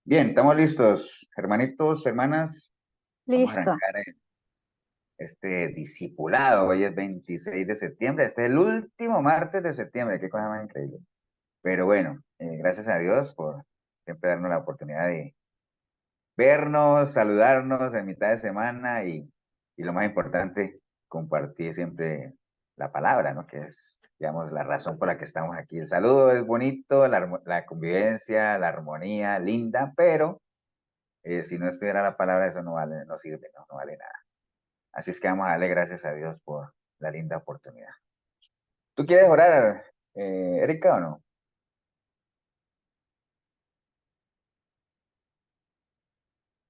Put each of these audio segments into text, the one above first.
Bien, estamos listos, hermanitos, hermanas. Vamos a Listo. arrancar este discipulado. Hoy es 26 de septiembre. Este es el último martes de septiembre. Qué cosa más increíble. Pero bueno, gracias a Dios por siempre darnos la oportunidad de vernos, saludarnos en mitad de semana y lo más importante, compartir siempre la palabra, ¿no? Que es, digamos, la razón por la que estamos aquí. El saludo es bonito, la convivencia, la armonía, linda, pero si no estuviera la palabra, eso no vale, no sirve, no vale nada. Así es que vamos a darle gracias a Dios por la linda oportunidad. ¿Tú quieres orar, Erika, o no?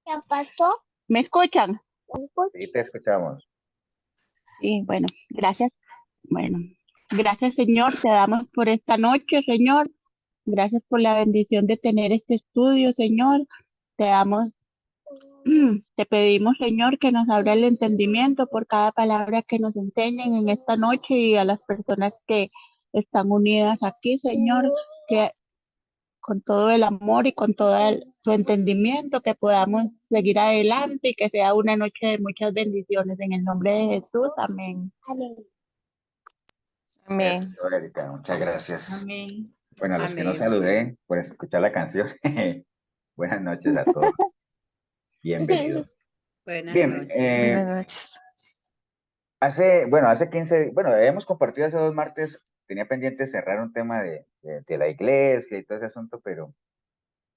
¿Qué pasó? ¿Me escuchan? ¿Me Sí, escuchan? te escuchamos. Sí, bueno, gracias. Bueno, gracias, Señor. Te damos por esta noche, Señor. Gracias por la bendición de tener este estudio, Señor. Te damos, te pedimos, Señor, que nos abra el entendimiento por cada palabra que nos enseñen en esta noche y a las personas que están unidas aquí, Señor, que con todo el amor y con todo tu entendimiento, que podamos seguir adelante y que sea una noche de muchas bendiciones. En el nombre de Jesús, amén. Amén. Amén. Eso, Erika, muchas gracias. Amén. Bueno, a los que no Amén. saludé por escuchar la canción, buenas noches a todos. Bienvenidos. Buenas Bien, noches. Buenas noches. hace 15, bueno, hemos compartido hace 2 martes, tenía pendiente cerrar un tema de la iglesia y todo ese asunto, pero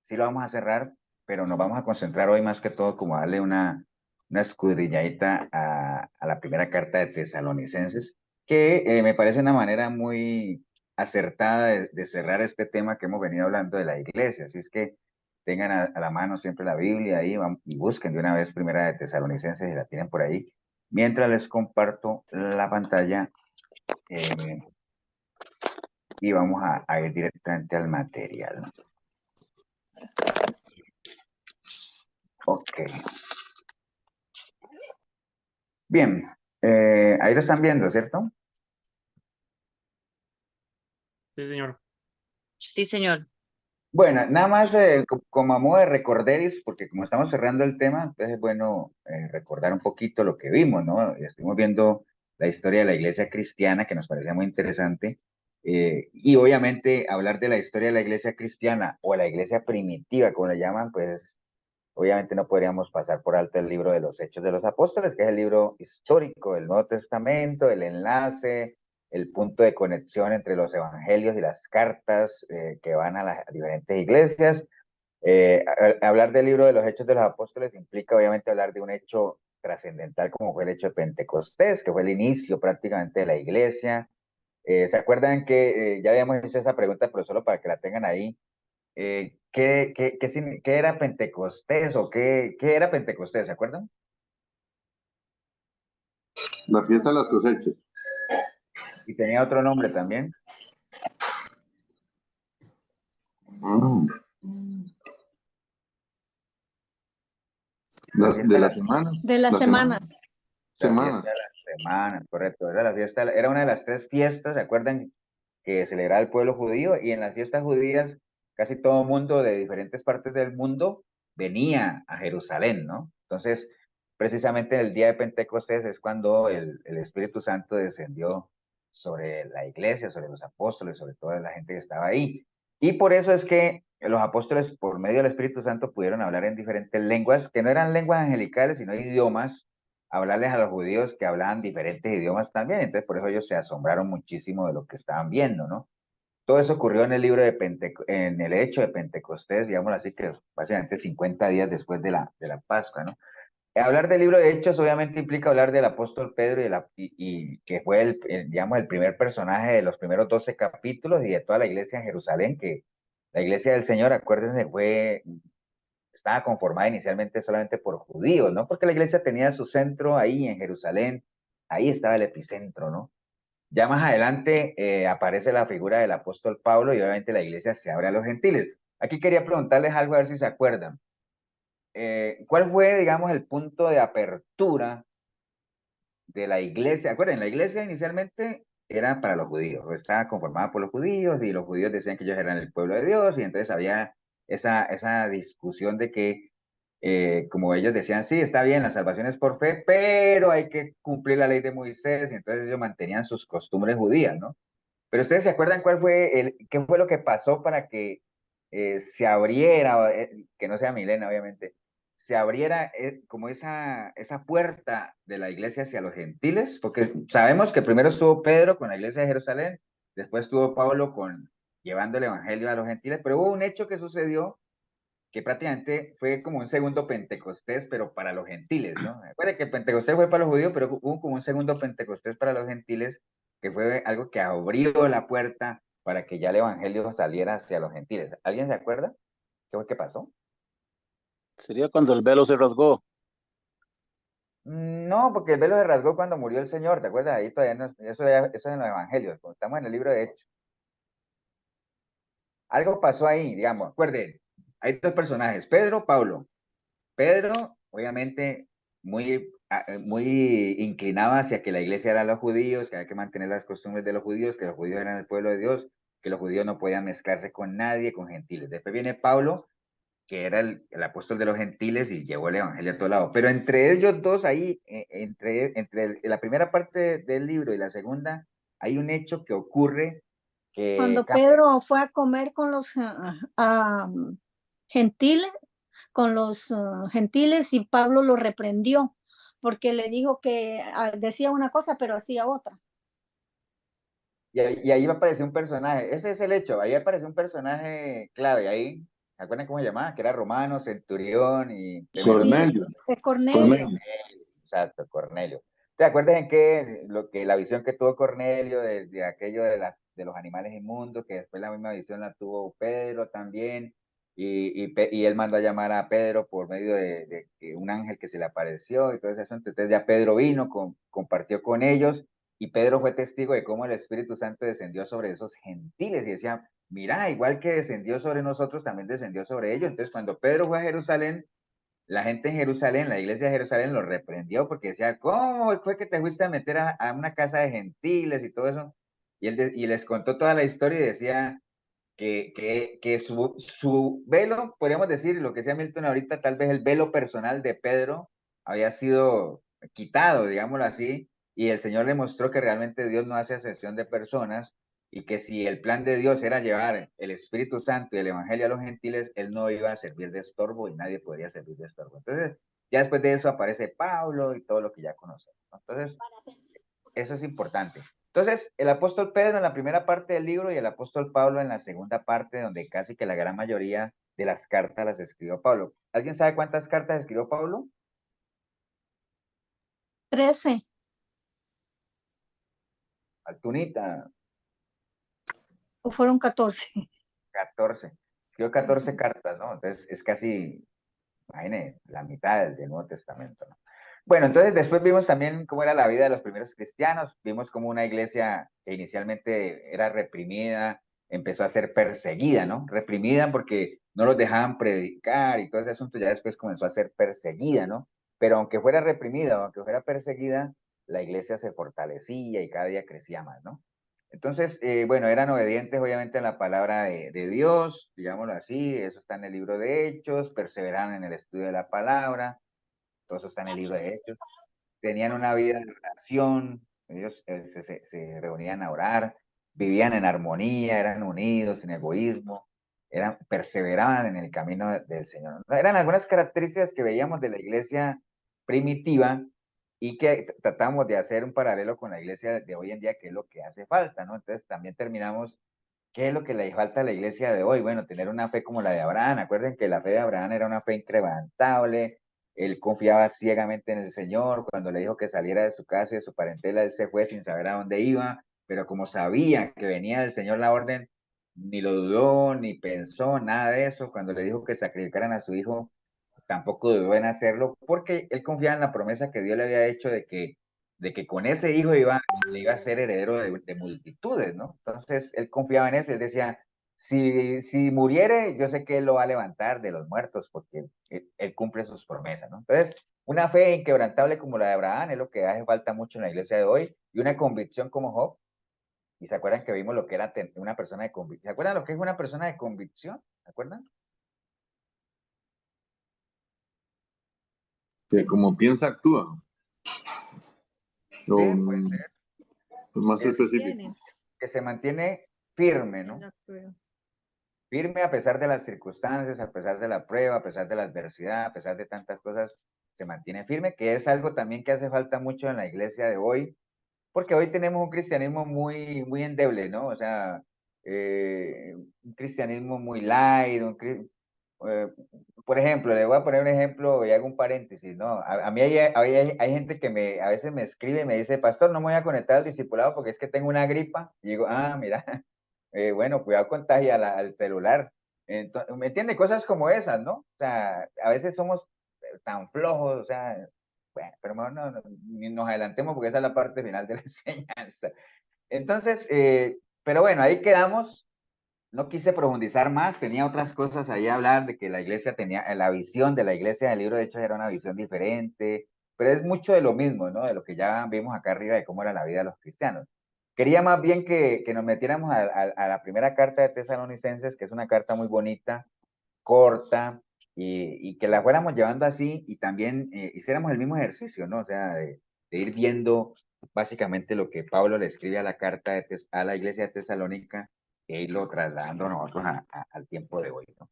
sí lo vamos a cerrar, pero nos vamos a concentrar hoy más que todo como a darle una escudriñadita a la primera carta de Tesalonicenses, que me parece una manera muy acertada de cerrar este tema que hemos venido hablando de la iglesia. Así es que tengan a la mano siempre la Biblia ahí y busquen de una vez primera de Tesalonicenses y la tienen por ahí. Mientras les comparto la pantalla eh, y vamos a ir directamente al material. Ok. Bien, ahí lo están viendo, ¿cierto? Sí, señor. Sí, señor. Bueno, nada más como a modo de recorderis, porque como estamos cerrando el tema, entonces es bueno recordar un poquito lo que vimos, ¿no? Estuvimos viendo la historia de la iglesia cristiana, que nos parecía muy interesante, y obviamente hablar de la historia de la iglesia cristiana o la iglesia primitiva, como le llaman, pues obviamente no podríamos pasar por alto el libro de los Hechos de los Apóstoles, que es el libro histórico del Nuevo Testamento, el enlace, el punto de conexión entre los evangelios y las cartas que van a las diferentes iglesias. Hablar del libro de los Hechos de los Apóstoles implica obviamente hablar de un hecho trascendental como fue el hecho de Pentecostés, que fue el inicio prácticamente de la iglesia. ¿Se acuerdan que ya habíamos hecho esa pregunta, pero solo para que la tengan ahí? ¿Qué era Pentecostés o qué era Pentecostés? ¿Se acuerdan? La fiesta de las cosechas. Y tenía otro nombre también. Mm. La fiesta De de las las semanas. De las Las semanas. semanas. La fiesta Semanas. de las semanas, correcto. Era la fiesta, era una de las 3 fiestas, ¿se acuerdan? Que celebraba el pueblo judío y en las fiestas judías casi todo mundo de diferentes partes del mundo venía a Jerusalén, ¿no? Entonces, precisamente el día de Pentecostés es cuando el Espíritu Santo descendió sobre la iglesia, sobre los apóstoles, sobre toda la gente que estaba ahí. Y por eso es que los apóstoles, por medio del Espíritu Santo, pudieron hablar en diferentes lenguas, que no eran lenguas angelicales, sino idiomas, hablarles a los judíos que hablaban diferentes idiomas también. Entonces, por eso ellos se asombraron muchísimo de lo que estaban viendo, ¿no? Todo eso ocurrió en el libro de en el hecho de Pentecostés, digamos así, que básicamente 50 días después de la Pascua, ¿no? Hablar del libro de Hechos obviamente implica hablar del apóstol Pedro y que fue digamos, el primer personaje de los primeros 12 capítulos y de toda la iglesia en Jerusalén, que la iglesia del Señor, acuérdense, estaba conformada inicialmente solamente por judíos, ¿no? Porque la iglesia tenía su centro ahí en Jerusalén, ahí estaba el epicentro, ¿no? Ya más adelante aparece la figura del apóstol Pablo y obviamente la iglesia se abre a los gentiles. Aquí quería preguntarles algo a ver si se acuerdan. ¿Cuál fue, digamos, el punto de apertura de la iglesia? Acuérdense, la iglesia inicialmente era para los judíos, o estaba conformada por los judíos y los judíos decían que ellos eran el pueblo de Dios y entonces había esa discusión de que, como ellos decían, sí, está bien, la salvación es por fe, pero hay que cumplir la ley de Moisés, y entonces ellos mantenían sus costumbres judías, ¿no? Pero ustedes se acuerdan qué fue lo que pasó para que se abriera, que no sea Milena, obviamente, se abriera como esa puerta de la iglesia hacia los gentiles, porque sabemos que primero estuvo Pedro con la iglesia de Jerusalén, después estuvo Pablo llevando el evangelio a los gentiles, pero hubo un hecho que sucedió que prácticamente fue como un segundo Pentecostés, pero para los gentiles, ¿no? Recuerden que Pentecostés fue para los judíos, pero hubo como un segundo Pentecostés para los gentiles, que fue algo que abrió la puerta para que ya el evangelio saliera hacia los gentiles. ¿Alguien se acuerda? ¿Qué fue que pasó? Sería cuando el velo se rasgó. No, porque el velo se rasgó cuando murió el Señor, ¿te acuerdas? Ahí todavía no, eso es en los evangelios, como estamos en el libro de Hechos. Algo pasó ahí, digamos, acuérdense, hay dos personajes, Pedro, Pablo. Pedro, obviamente, muy inclinado hacia que la iglesia era los judíos, que había que mantener las costumbres de los judíos, que los judíos eran el pueblo de Dios, que los judíos no podían mezclarse con nadie, con gentiles. Después viene Pablo, que era el apóstol de los gentiles y llevó el evangelio a todo lado. Pero entre ellos dos, ahí, la primera parte del libro y la segunda, hay un hecho que ocurre que Cuando Pedro fue a comer con los gentiles, gentiles y Pablo lo reprendió porque le dijo que decía una cosa pero hacía otra. y ahí va a aparecer un personaje, ese es el hecho, ahí apareció un personaje clave, ahí, ¿se acuerdan cómo se llamaba? Que era romano, centurión y temeroso. Cornelio. Es Cornelio. Cornelio. Exacto, Cornelio. ¿Te acuerdas en qué, la visión que tuvo Cornelio de aquello de los animales inmundos, que después la misma visión la tuvo Pedro también, y él mandó a llamar a Pedro por medio de un ángel que se le apareció y todo eso, entonces ya Pedro vino, compartió con ellos, y Pedro fue testigo de cómo el Espíritu Santo descendió sobre esos gentiles, y decía, mira, igual que descendió sobre nosotros, también descendió sobre ellos. Entonces cuando Pedro fue a Jerusalén, la gente en Jerusalén, la iglesia de Jerusalén lo reprendió porque decía, ¿cómo fue que te fuiste a meter a una casa de gentiles y todo eso? Y les contó toda la historia y decía que su velo, podríamos decir, lo que decía Milton ahorita, tal vez el velo personal de Pedro había sido quitado, digámoslo así, y el Señor le mostró que realmente Dios no hace acepción de personas y que si el plan de Dios era llevar el Espíritu Santo y el Evangelio a los gentiles, Él no iba a servir de estorbo y nadie podría servir de estorbo. Entonces, ya después de eso aparece Pablo y todo lo que ya conocemos, ¿no? Entonces, eso es importante. Entonces, el apóstol Pedro en la primera parte del libro y el apóstol Pablo en la segunda parte, donde casi que la gran mayoría de las cartas las escribió Pablo. ¿Alguien sabe cuántas cartas escribió Pablo? 13. Altunita, O fueron 14. 14. Escribió 14 cartas, ¿no? Entonces, es casi, imagínense, la mitad del Nuevo Testamento, ¿no? Bueno, entonces después vimos también cómo era la vida de los primeros cristianos, vimos cómo una iglesia que inicialmente era reprimida, empezó a ser perseguida, ¿no? Reprimida porque no los dejaban predicar y todo ese asunto, ya después comenzó a ser perseguida, ¿no? Pero aunque fuera reprimida o aunque fuera perseguida, la iglesia se fortalecía y cada día crecía más, ¿no? Entonces, bueno, eran obedientes obviamente a la palabra de Dios, digámoslo así, eso está en el libro de Hechos, perseveraban en el estudio de la palabra, todo eso está en el libro de Hechos, tenían una vida de oración, ellos se reunían a orar, vivían en armonía, eran unidos, sin egoísmo, perseveraban en el camino del Señor. Eran algunas características que veíamos de la iglesia primitiva y que tratamos de hacer un paralelo con la iglesia de hoy en día, que es lo que hace falta, ¿no? Entonces también terminamos, ¿qué es lo que le falta a la iglesia de hoy? Bueno, tener una fe como la de Abraham. Acuerden que la fe de Abraham era una fe inquebrantable. Él confiaba ciegamente en el Señor. Cuando le dijo que saliera de su casa y de su parentela, él se fue sin saber a dónde iba. Pero como sabía que venía del Señor la orden, ni lo dudó, ni pensó, nada de eso. Cuando le dijo que sacrificaran a su hijo, tampoco dudó en hacerlo, porque él confiaba en la promesa que Dios le había hecho de que con ese hijo le iba a ser heredero de multitudes, ¿no? Entonces él confiaba en eso, él decía, si muriere, yo sé que él lo va a levantar de los muertos, porque él cumple sus promesas, ¿no? Entonces, una fe inquebrantable como la de Abraham es lo que hace falta mucho en la iglesia de hoy, y una convicción como Job. Y se acuerdan que vimos lo que era una persona de convicción. ¿Se acuerdan lo que es una persona de convicción? ¿Se acuerdan? Que como piensa, actúa. O, puede ser. más Es específico. que se mantiene firme, ¿no? La prueba. Firme a pesar de las circunstancias, a pesar de la prueba, a pesar de la adversidad, a pesar de tantas cosas, se mantiene firme, que es algo también que hace falta mucho en la iglesia de hoy, porque hoy tenemos un cristianismo muy, muy endeble, ¿no? O sea, un cristianismo muy light, eh, por ejemplo, le voy a poner un ejemplo y hago un paréntesis, ¿no? A mí hay gente que a veces me escribe y me dice, pastor, no me voy a conectar al discipulado porque es que tengo una gripa. Y digo, ah, mira, bueno, cuidado contagia al celular. Entonces, ¿me entiende? Cosas como esas, ¿no? O sea, a veces somos tan flojos, o sea, bueno, pero mejor ni nos adelantemos porque esa es la parte final de la enseñanza. Entonces, pero bueno, ahí quedamos. No quise profundizar más, tenía otras cosas ahí a hablar de que la iglesia tenía, la visión de la iglesia del libro de Hechos era una visión diferente, pero es mucho de lo mismo, ¿no? De lo que ya vimos acá arriba de cómo era la vida de los cristianos. Quería más bien que nos metiéramos a la primera carta de Tesalonicenses, que es una carta muy bonita, corta, y que la fuéramos llevando así y también hiciéramos el mismo ejercicio, ¿no? O sea, de ir viendo básicamente lo que Pablo le escribe a la carta a la iglesia de Tesalónica e irlo trasladando nosotros al tiempo de hoy, ¿no?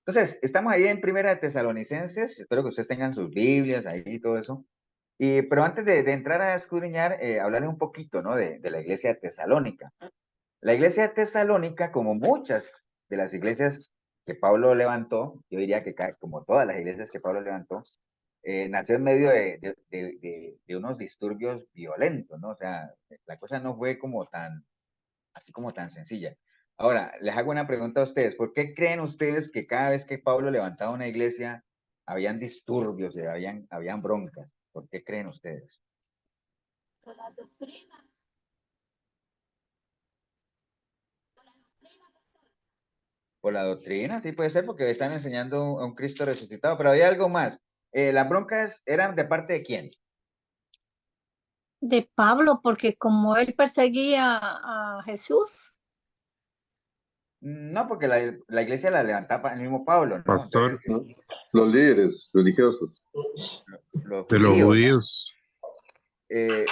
Entonces, estamos ahí en Primera de Tesalonicenses, espero que ustedes tengan sus Biblias ahí y todo eso. Pero antes de entrar a escudriñar, hablarles un poquito, ¿no? De la iglesia de Tesalónica. La iglesia de Tesalónica, como muchas de las iglesias que Pablo levantó, yo diría que como todas las iglesias que Pablo levantó, nació en medio de unos disturbios violentos, ¿no? O sea, la cosa no fue como así como tan sencilla. Ahora, les hago una pregunta a ustedes. ¿Por qué creen ustedes que cada vez que Pablo levantaba una iglesia, habían disturbios, habían broncas? ¿Por qué creen ustedes? Por la doctrina, sí puede ser, porque están enseñando a un Cristo resucitado, pero hay algo más. ¿Las broncas eran de parte de quién? De Pablo, porque como él perseguía a Jesús, No, porque la iglesia la levantaba el mismo Pablo, ¿no? Entonces, Pastor, ¿No? Los líderes religiosos. los de los judíos, ¿no? judíos. Eh,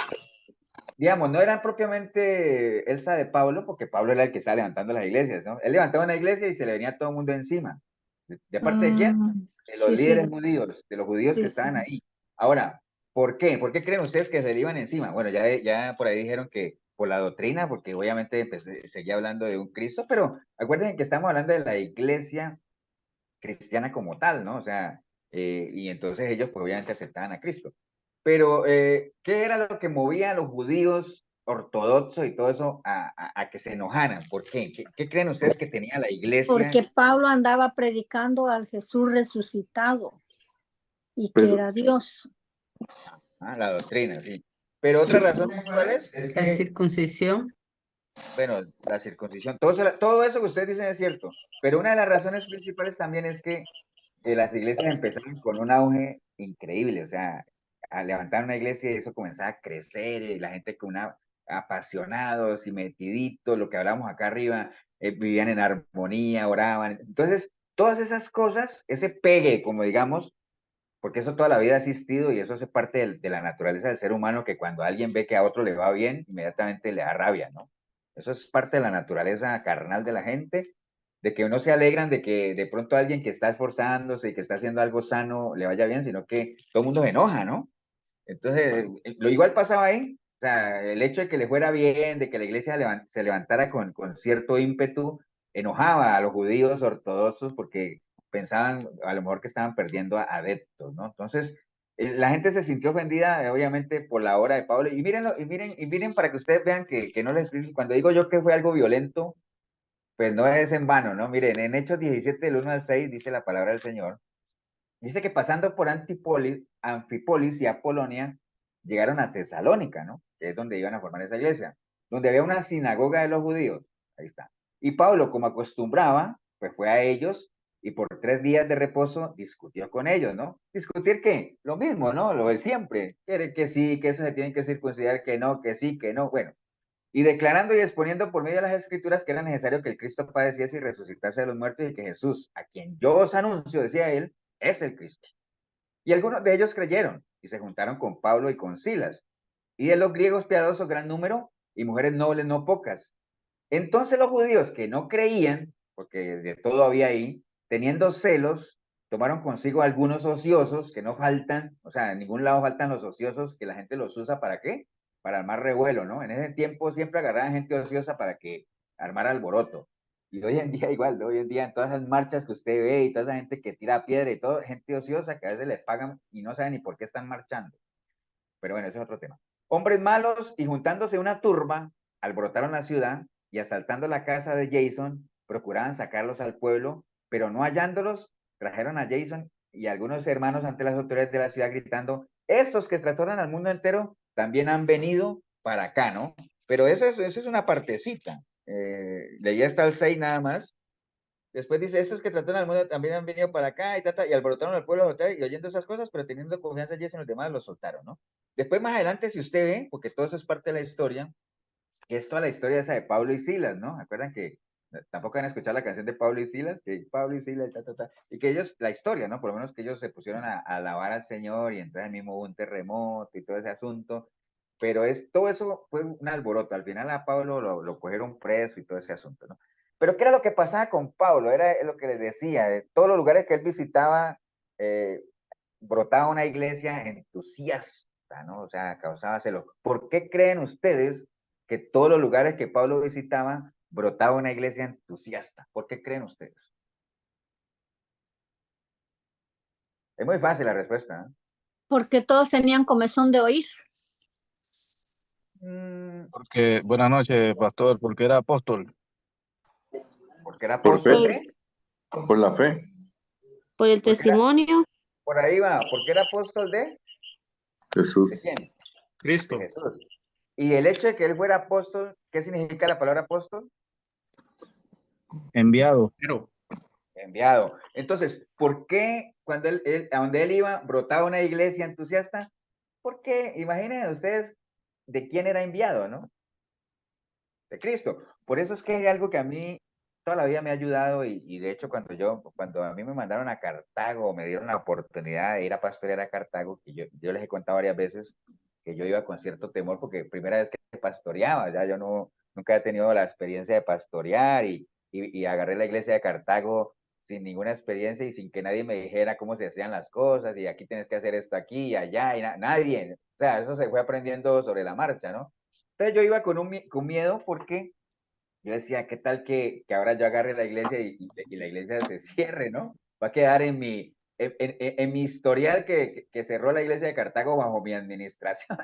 digamos, no eran propiamente Elsa de Pablo, porque Pablo era el que estaba levantando las iglesias, ¿no? Él levantaba una iglesia y se le venía todo el mundo encima. ¿De parte de quién? De los sí, sí, líderes judíos, de los judíos que sí, sí. estaban ahí. Ahora, ¿por qué? ¿Por qué creen ustedes que se le iban encima? Bueno, ya por ahí dijeron que por la doctrina, porque obviamente seguía hablando de un Cristo, pero acuérdense que estamos hablando de la iglesia cristiana como tal, ¿no? O sea, y entonces ellos pues obviamente aceptaban a Cristo. Pero, ¿qué era lo que movía a los judíos ortodoxos y todo eso a que se enojaran? ¿Por qué? ¿Qué creen ustedes que tenía la iglesia? Porque Pablo andaba predicando al Jesús resucitado y que Pero, era Dios. La doctrina, sí. Pero otra razón, ¿cuál es? Es La que, circuncisión. bueno, la circuncisión, todo eso que ustedes dicen es cierto, pero una de las razones principales también es que las iglesias empezaron con un auge increíble, o sea, a levantar una iglesia y eso comenzaba a crecer, y la gente con apasionados y metiditos, lo que hablamos acá arriba, vivían en armonía, oraban. Entonces, todas esas cosas, ese pegue, como digamos, porque eso toda la vida ha existido y eso hace parte de la naturaleza del ser humano, que cuando alguien ve que a otro le va bien, inmediatamente le da rabia, ¿no? Eso es parte de la naturaleza carnal de la gente, de que no se alegran de que de pronto alguien que está esforzándose y que está haciendo algo sano le vaya bien, sino que todo el mundo se enoja, ¿no? Entonces, lo igual pasaba ahí, o sea, el hecho de que le fuera bien, de que la iglesia se levantara con cierto ímpetu, enojaba a los judíos ortodoxos porque pensaban a lo mejor que estaban perdiendo adeptos, ¿no? Entonces, la gente se sintió ofendida, obviamente, por la obra de Pablo. Y mírenlo, y miren para que ustedes vean que no les, cuando digo yo que fue algo violento, pues no es en vano, ¿no? Miren, en Hechos 17, del 1 al 6, dice la palabra del Señor. Dice que pasando por Anfípolis y Apolonia, llegaron a Tesalónica, ¿no? Que es donde iban a formar esa iglesia, donde había una sinagoga de los judíos. Ahí está. Y Pablo, como acostumbraba, pues fue a ellos y por 3 días de reposo discutió con ellos, ¿no? ¿Discutir qué? Lo mismo, ¿no? Lo de siempre. Quiere que sí, que eso se tienen que circuncidar, que no, que sí, que no. Bueno, y declarando y exponiendo por medio de las escrituras que era necesario que el Cristo padeciese y resucitase de los muertos y que Jesús, a quien yo os anuncio, decía él, es el Cristo. Y algunos de ellos creyeron y se juntaron con Pablo y con Silas. Y de los griegos piadosos gran número y mujeres nobles no pocas. Entonces los judíos que no creían, porque de todo había ahí, teniendo celos, tomaron consigo algunos ociosos que no faltan, o sea, en ningún lado faltan los ociosos, que la gente los usa ¿para qué? Para armar revuelo, ¿no? En ese tiempo siempre agarraban gente ociosa para que armara alboroto. Y hoy en día igual, ¿no? Hoy en día en todas esas marchas que usted ve y toda esa gente que tira piedra y todo, gente ociosa que a veces les pagan y no saben ni por qué están marchando. Pero bueno, ese es otro tema. Hombres malos y juntándose una turba, alborotaron la ciudad y asaltando la casa de Jason, procuraban sacarlos al pueblo, pero no hallándolos, trajeron a Jason y a algunos hermanos ante las autoridades de la ciudad gritando, estos que trastornan al mundo entero también han venido para acá, ¿no? Pero eso es una partecita. Leí hasta el 6 nada más. Después dice, estos que trataron al mundo también han venido para acá y alborotaron al pueblo y oyendo esas cosas, pero teniendo confianza en los demás, los soltaron, ¿no? Después más adelante, si usted ve, porque todo eso es parte de la historia, que es toda la historia esa de Pablo y Silas, ¿no? ¿Acuerdan que tampoco han escuchado la canción de Pablo y Silas? Que Pablo y Silas, y que ellos, la historia, ¿no? Por lo menos que ellos se pusieron a alabar al Señor y entonces mismo hubo un terremoto y todo ese asunto, pero todo eso fue un alboroto. Al final a Pablo lo cogieron preso y todo ese asunto, ¿no? Pero ¿qué era lo que pasaba con Pablo? Era lo que les decía, de todos los lugares que él visitaba, eh, brotaba una iglesia entusiasta, ¿no? O sea, causaba celos. ¿Por qué creen ustedes que todos los lugares que Pablo visitaba brotaba una iglesia entusiasta? ¿Por qué creen ustedes? Es muy fácil la respuesta, ¿eh? Porque todos tenían comezón de oír. Porque, buenas noches, pastor, porque era apóstol. Porque era Por apóstol fe, de... por la fe. Por el Porque era, testimonio. por ahí va, porque era apóstol ¿de Jesús. quién? De Cristo. Jesús. Y el hecho de que él fuera apóstol, ¿qué significa la palabra apóstol? Enviado. Pero, Enviado. Entonces, ¿por qué cuando a donde él iba brotaba una iglesia entusiasta? Porque imaginen ustedes de quién era enviado, ¿no? De Cristo. Por eso es que hay algo que a mí toda la vida me ha ayudado y de hecho cuando a mí me mandaron a Cartago, me dieron la oportunidad de ir a pastorear a Cartago, que yo les he contado varias veces que yo iba con cierto temor porque primera vez que pastoreaba, ya yo nunca he tenido la experiencia de pastorear y agarré la iglesia de Cartago sin ninguna experiencia y sin que nadie me dijera cómo se hacían las cosas y aquí tienes que hacer esto aquí y allá y nadie, o sea, eso se fue aprendiendo sobre la marcha, ¿no? Entonces yo iba con miedo porque yo decía, ¿qué tal que ahora yo agarre la iglesia y la iglesia se cierre, ¿no? Va a quedar en mi historial que cerró la iglesia de Cartago bajo mi administración.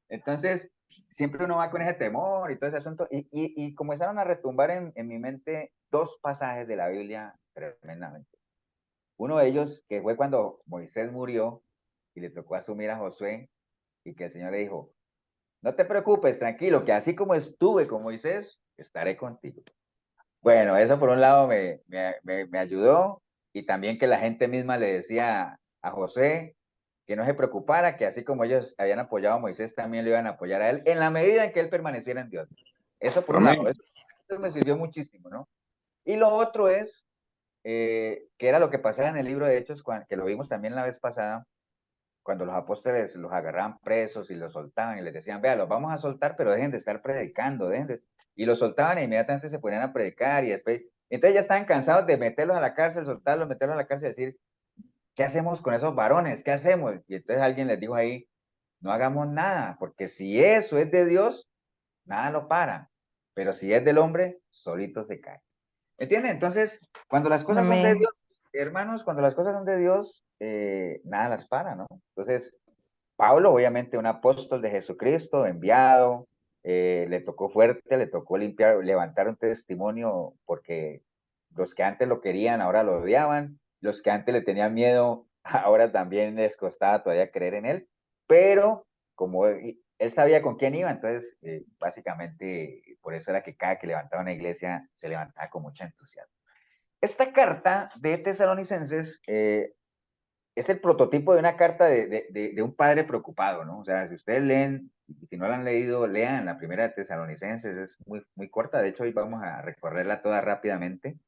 Entonces, siempre uno va con ese temor y todo ese asunto. Y comenzaron a retumbar en mi mente dos pasajes de la Biblia tremendamente. Uno de ellos, que fue cuando Moisés murió y le tocó asumir a Josué y que el Señor le dijo, no te preocupes, tranquilo, que así como estuve con Moisés, estaré contigo. Bueno, eso por un lado me ayudó y también que la gente misma le decía a José que no se preocupara, que así como ellos habían apoyado a Moisés, también le iban a apoyar a él en la medida en que él permaneciera en Dios. Eso por un lado, Amén. eso me sirvió muchísimo, ¿no? Y lo otro es, que era lo que pasaba en el libro de Hechos, que lo vimos también la vez pasada, cuando los apóstoles los agarraban presos y los soltaban y les decían, vea, los vamos a soltar, pero dejen de estar predicando, y los soltaban e inmediatamente se ponían a predicar y después, entonces ya estaban cansados de meterlos a la cárcel, soltarlos, meterlos a la cárcel y decir, ¿qué hacemos con esos varones? ¿Qué hacemos? Y entonces alguien les dijo ahí, no hagamos nada, porque si eso es de Dios, nada lo para, pero si es del hombre, solito se cae. ¿Entienden? Entonces, cuando las cosas son de Amén. Dios, hermanos, cuando las cosas son de Dios, nada las para, ¿no? Entonces, Pablo, obviamente, un apóstol de Jesucristo, enviado, le tocó fuerte, le tocó levantar un testimonio porque los que antes lo querían ahora lo odiaban, los que antes le tenían miedo ahora también les costaba todavía creer en él, pero como él sabía con quién iba, entonces básicamente por eso era que cada que levantaba una iglesia se levantaba con mucho entusiasmo. Esta carta de Tesalonicenses es el prototipo de una carta de un padre preocupado, ¿no? O sea, si ustedes leen, y si no la han leído, lean la primera de Tesalonicenses, es muy corta, de hecho hoy vamos a recorrerla toda rápidamente.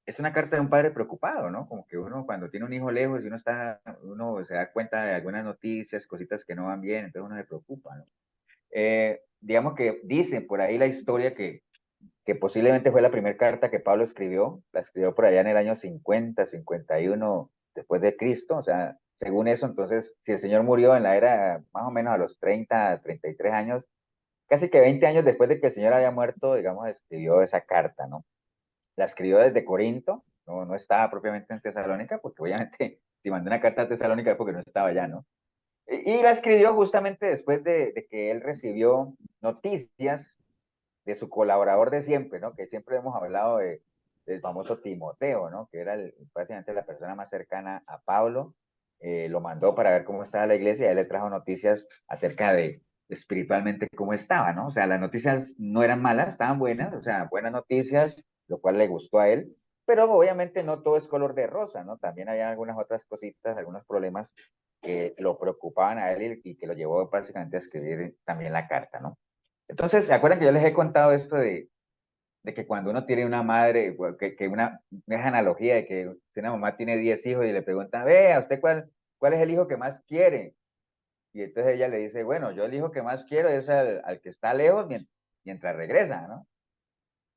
es una carta de un padre preocupado, ¿no? Como que uno cuando tiene un hijo lejos y uno se da cuenta de algunas noticias, cositas que no van bien, entonces uno se preocupa, ¿no? Digamos que dicen por ahí la historia que posiblemente fue la primera carta que Pablo escribió, la escribió por allá en el año 50, 51 después de Cristo, o sea, según eso, entonces, si el Señor murió en la era más o menos a los 30, 33 años, casi que 20 años después de que el Señor había muerto, digamos, escribió esa carta, ¿no? La escribió desde Corinto, no estaba propiamente en Tesalónica, porque obviamente si mandó una carta a Tesalónica es porque no estaba allá, ¿no? Y la escribió justamente después de que él recibió noticias de su colaborador de siempre, ¿no? Que siempre hemos hablado del famoso Timoteo, ¿no? Que era básicamente la persona más cercana a Pablo. Lo mandó para ver cómo estaba la iglesia y él le trajo noticias acerca de espiritualmente cómo estaba, ¿no? O sea, las noticias no eran malas, estaban buenas, o sea, buenas noticias, lo cual le gustó a él, pero obviamente no todo es color de rosa, ¿no? También había algunas otras cositas, algunos problemas que lo preocupaban a él y que lo llevó básicamente a escribir también la carta, ¿no? Entonces, ¿se acuerdan que yo les he contado esto de que cuando uno tiene una madre, que una analogía de que si una mamá tiene 10 hijos y le preguntan, vea, ¿usted cuál es el hijo que más quiere? Y entonces ella le dice, bueno, yo el hijo que más quiero es al que está lejos mientras regresa, ¿no?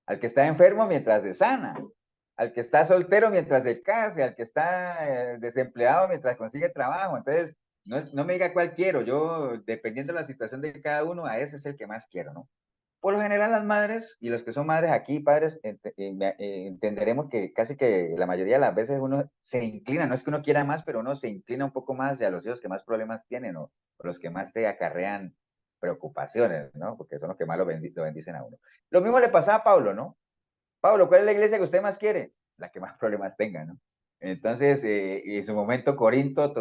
Al que está enfermo mientras se sana, al que está soltero mientras se case, al que está desempleado mientras consigue trabajo. Entonces, no me diga cuál quiero, yo, dependiendo de la situación de cada uno, a ese es el que más quiero, ¿no? Por lo general las madres y los que son madres aquí, padres, entenderemos que casi que la mayoría de las veces uno se inclina, no es que uno quiera más, pero uno se inclina un poco más hacia los hijos que más problemas tienen o los que más te acarrean preocupaciones, ¿no? Porque son los que más lo bendicen a uno. Lo mismo le pasaba a Pablo, ¿no? Pablo, ¿cuál es la iglesia que usted más quiere? La que más problemas tenga, ¿no? Entonces, en su momento Corinto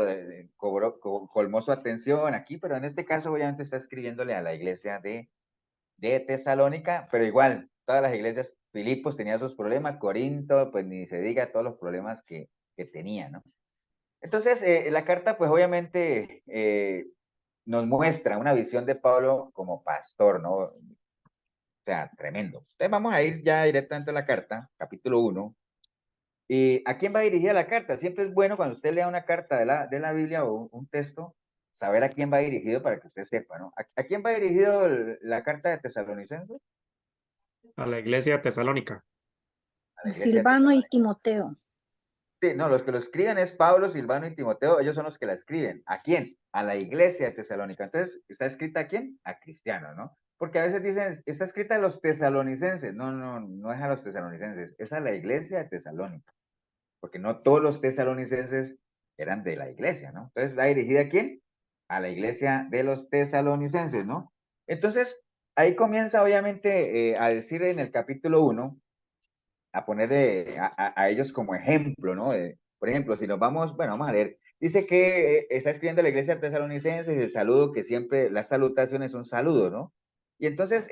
colmó su atención aquí, pero en este caso obviamente está escribiéndole a la iglesia de Tesalónica, pero igual, todas las iglesias, Filipos tenía sus problemas, Corinto, pues ni se diga todos los problemas que tenía, ¿no? Entonces, la carta, pues obviamente nos muestra una visión de Pablo como pastor, ¿no? O sea, tremendo. Entonces, vamos a ir ya directamente a la carta, capítulo 1. ¿Y a quién va dirigida la carta? Siempre es bueno cuando usted lea una carta de la Biblia o un texto, saber a quién va dirigido para que usted sepa, ¿no? ¿A quién va dirigido la carta de Tesalonicenses? A la iglesia de Tesalónica. A la iglesia de Silvano y Tesalónica. Timoteo. Sí, no, los que lo escriben es Pablo, Silvano y Timoteo, ellos son los que la escriben. ¿A quién? A la iglesia de Tesalónica. Entonces, ¿está escrita a quién? A cristianos, ¿no? Porque a veces dicen, está escrita a los tesalonicenses. No, no, no es a los tesalonicenses, es a la iglesia de Tesalónica. Porque no todos los tesalonicenses eran de la iglesia, ¿no? Entonces, ¿va dirigida a quién? A la iglesia de los tesalonicenses, ¿no? Entonces, ahí comienza obviamente a decir en el capítulo 1 a poner a ellos como ejemplo, ¿no? Por ejemplo, si nos vamos, bueno, vamos a leer. Dice que está escribiendo la iglesia tesalonicense el saludo que siempre, las salutaciones son saludos, ¿no? Y entonces,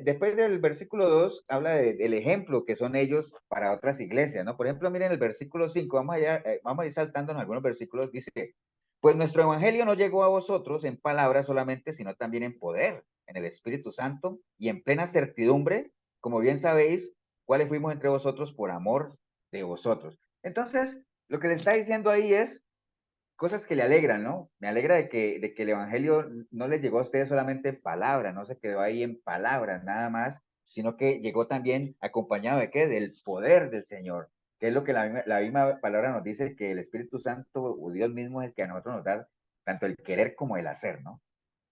después del versículo 2, habla del ejemplo que son ellos para otras iglesias, ¿no? Por ejemplo, miren el versículo 5, vamos a ir saltando en algunos versículos, dice, pues nuestro evangelio no llegó a vosotros en palabras solamente, sino también en poder, en el Espíritu Santo y en plena certidumbre, como bien sabéis, cuáles fuimos entre vosotros por amor de vosotros. Entonces, lo que le está diciendo ahí es cosas que le alegran, ¿no? Me alegra de que el Evangelio no les llegó a ustedes solamente en palabras, no se quedó ahí en palabras nada más, sino que llegó también acompañado de qué? Del poder del Señor, que es lo que la misma palabra nos dice, que el Espíritu Santo o Dios mismo es el que a nosotros nos da tanto el querer como el hacer, ¿no?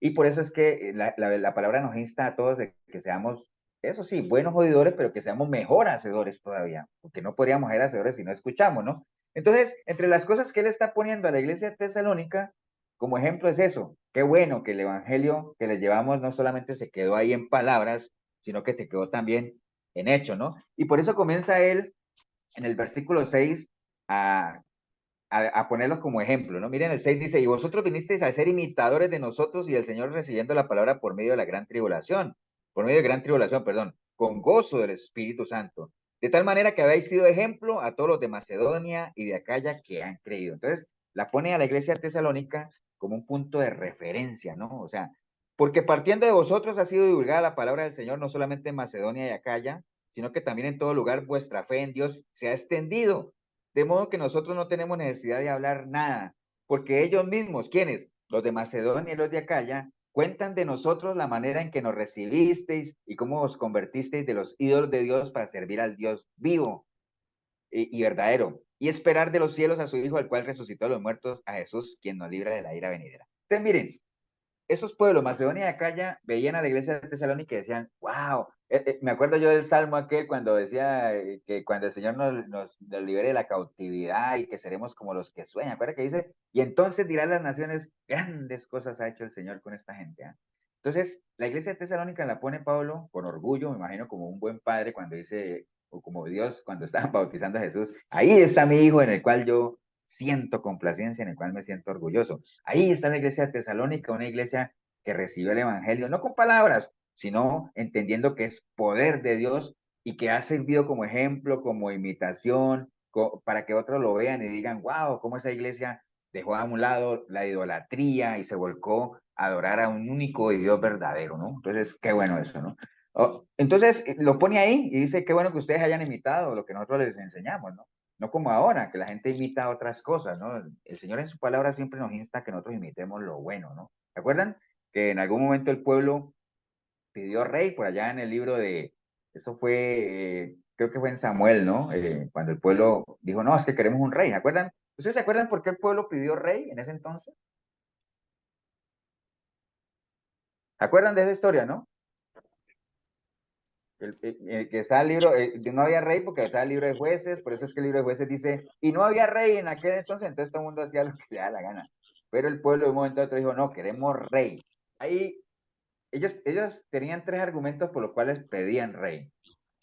Y por eso es que la palabra nos insta a todos de que seamos, eso sí, buenos oidores, pero que seamos mejor hacedores todavía, porque no podríamos ser hacedores si no escuchamos, ¿no? Entonces, entre las cosas que él está poniendo a la iglesia de Tesalónica, como ejemplo es eso, qué bueno que el evangelio que les llevamos no solamente se quedó ahí en palabras, sino que te quedó también en hecho, ¿no? Y por eso comienza él en el versículo 6 a, a ponerlos como ejemplo, ¿no? Miren, el 6 dice, y vosotros vinisteis a ser imitadores de nosotros y del Señor recibiendo la palabra por medio de la gran tribulación, por medio de gran tribulación, perdón, con gozo del Espíritu Santo, de tal manera que habéis sido ejemplo a todos los de Macedonia y de Acaya que han creído. Entonces, la pone a la iglesia tesalónica como un punto de referencia, ¿no? O sea, porque partiendo de vosotros ha sido divulgada la palabra del Señor no solamente en Macedonia y Acaya, sino que también en todo lugar vuestra fe en Dios se ha extendido, de modo que nosotros no tenemos necesidad de hablar nada, porque ellos mismos, ¿quiénes? Los de Macedonia y los de Acaya, cuentan de nosotros la manera en que nos recibisteis y cómo os convertisteis de los ídolos de Dios para servir al Dios vivo y verdadero, y esperar de los cielos a su Hijo, al cual resucitó a los muertos, a Jesús, quien nos libra de la ira venidera. Entonces, miren, esos pueblos, Macedonia y Acaya, veían a la iglesia de Tesalónica y decían, wow, me acuerdo yo del salmo aquel cuando decía que cuando el Señor nos libere de la cautividad y que seremos como los que sueñan, ¿acuerda que dice? Y entonces dirán las naciones, grandes cosas ha hecho el Señor con esta gente. ¿Eh? Entonces, la iglesia de Tesalónica la pone Pablo con orgullo, me imagino como un buen padre cuando dice, o como Dios cuando estaban bautizando a Jesús, ahí está mi hijo en el cual yo siento complacencia, en el cual me siento orgulloso. Ahí está la iglesia de Tesalónica, una iglesia que recibió el evangelio, no con palabras, sino entendiendo que es poder de Dios y que ha servido como ejemplo, como imitación, para que otros lo vean y digan, wow, cómo esa iglesia dejó a un lado la idolatría y se volcó a adorar a un único Dios verdadero, ¿no? Entonces, qué bueno eso, ¿no? Entonces, lo pone ahí y dice, qué bueno que ustedes hayan imitado lo que nosotros les enseñamos, ¿no? No como ahora, que la gente imita otras cosas, ¿no? El Señor en su palabra siempre nos insta a que nosotros imitemos lo bueno, ¿no? ¿Se acuerdan? Que en algún momento el pueblo pidió rey por allá en el libro de, eso fue, creo que fue en Samuel, ¿no? Cuando el pueblo dijo, no, es que queremos un rey, ¿se acuerdan? ¿Ustedes se acuerdan por qué el pueblo pidió rey en ese entonces? ¿Se acuerdan de esa historia, no? Que está el libro, no había rey porque está el libro de jueces, por eso es que el libro de jueces dice, y no había rey en aquel entonces todo el mundo hacía lo que le da la gana. Pero el pueblo de un momento a otro dijo, no, queremos rey. Ahí ellos tenían tres argumentos por los cuales pedían rey.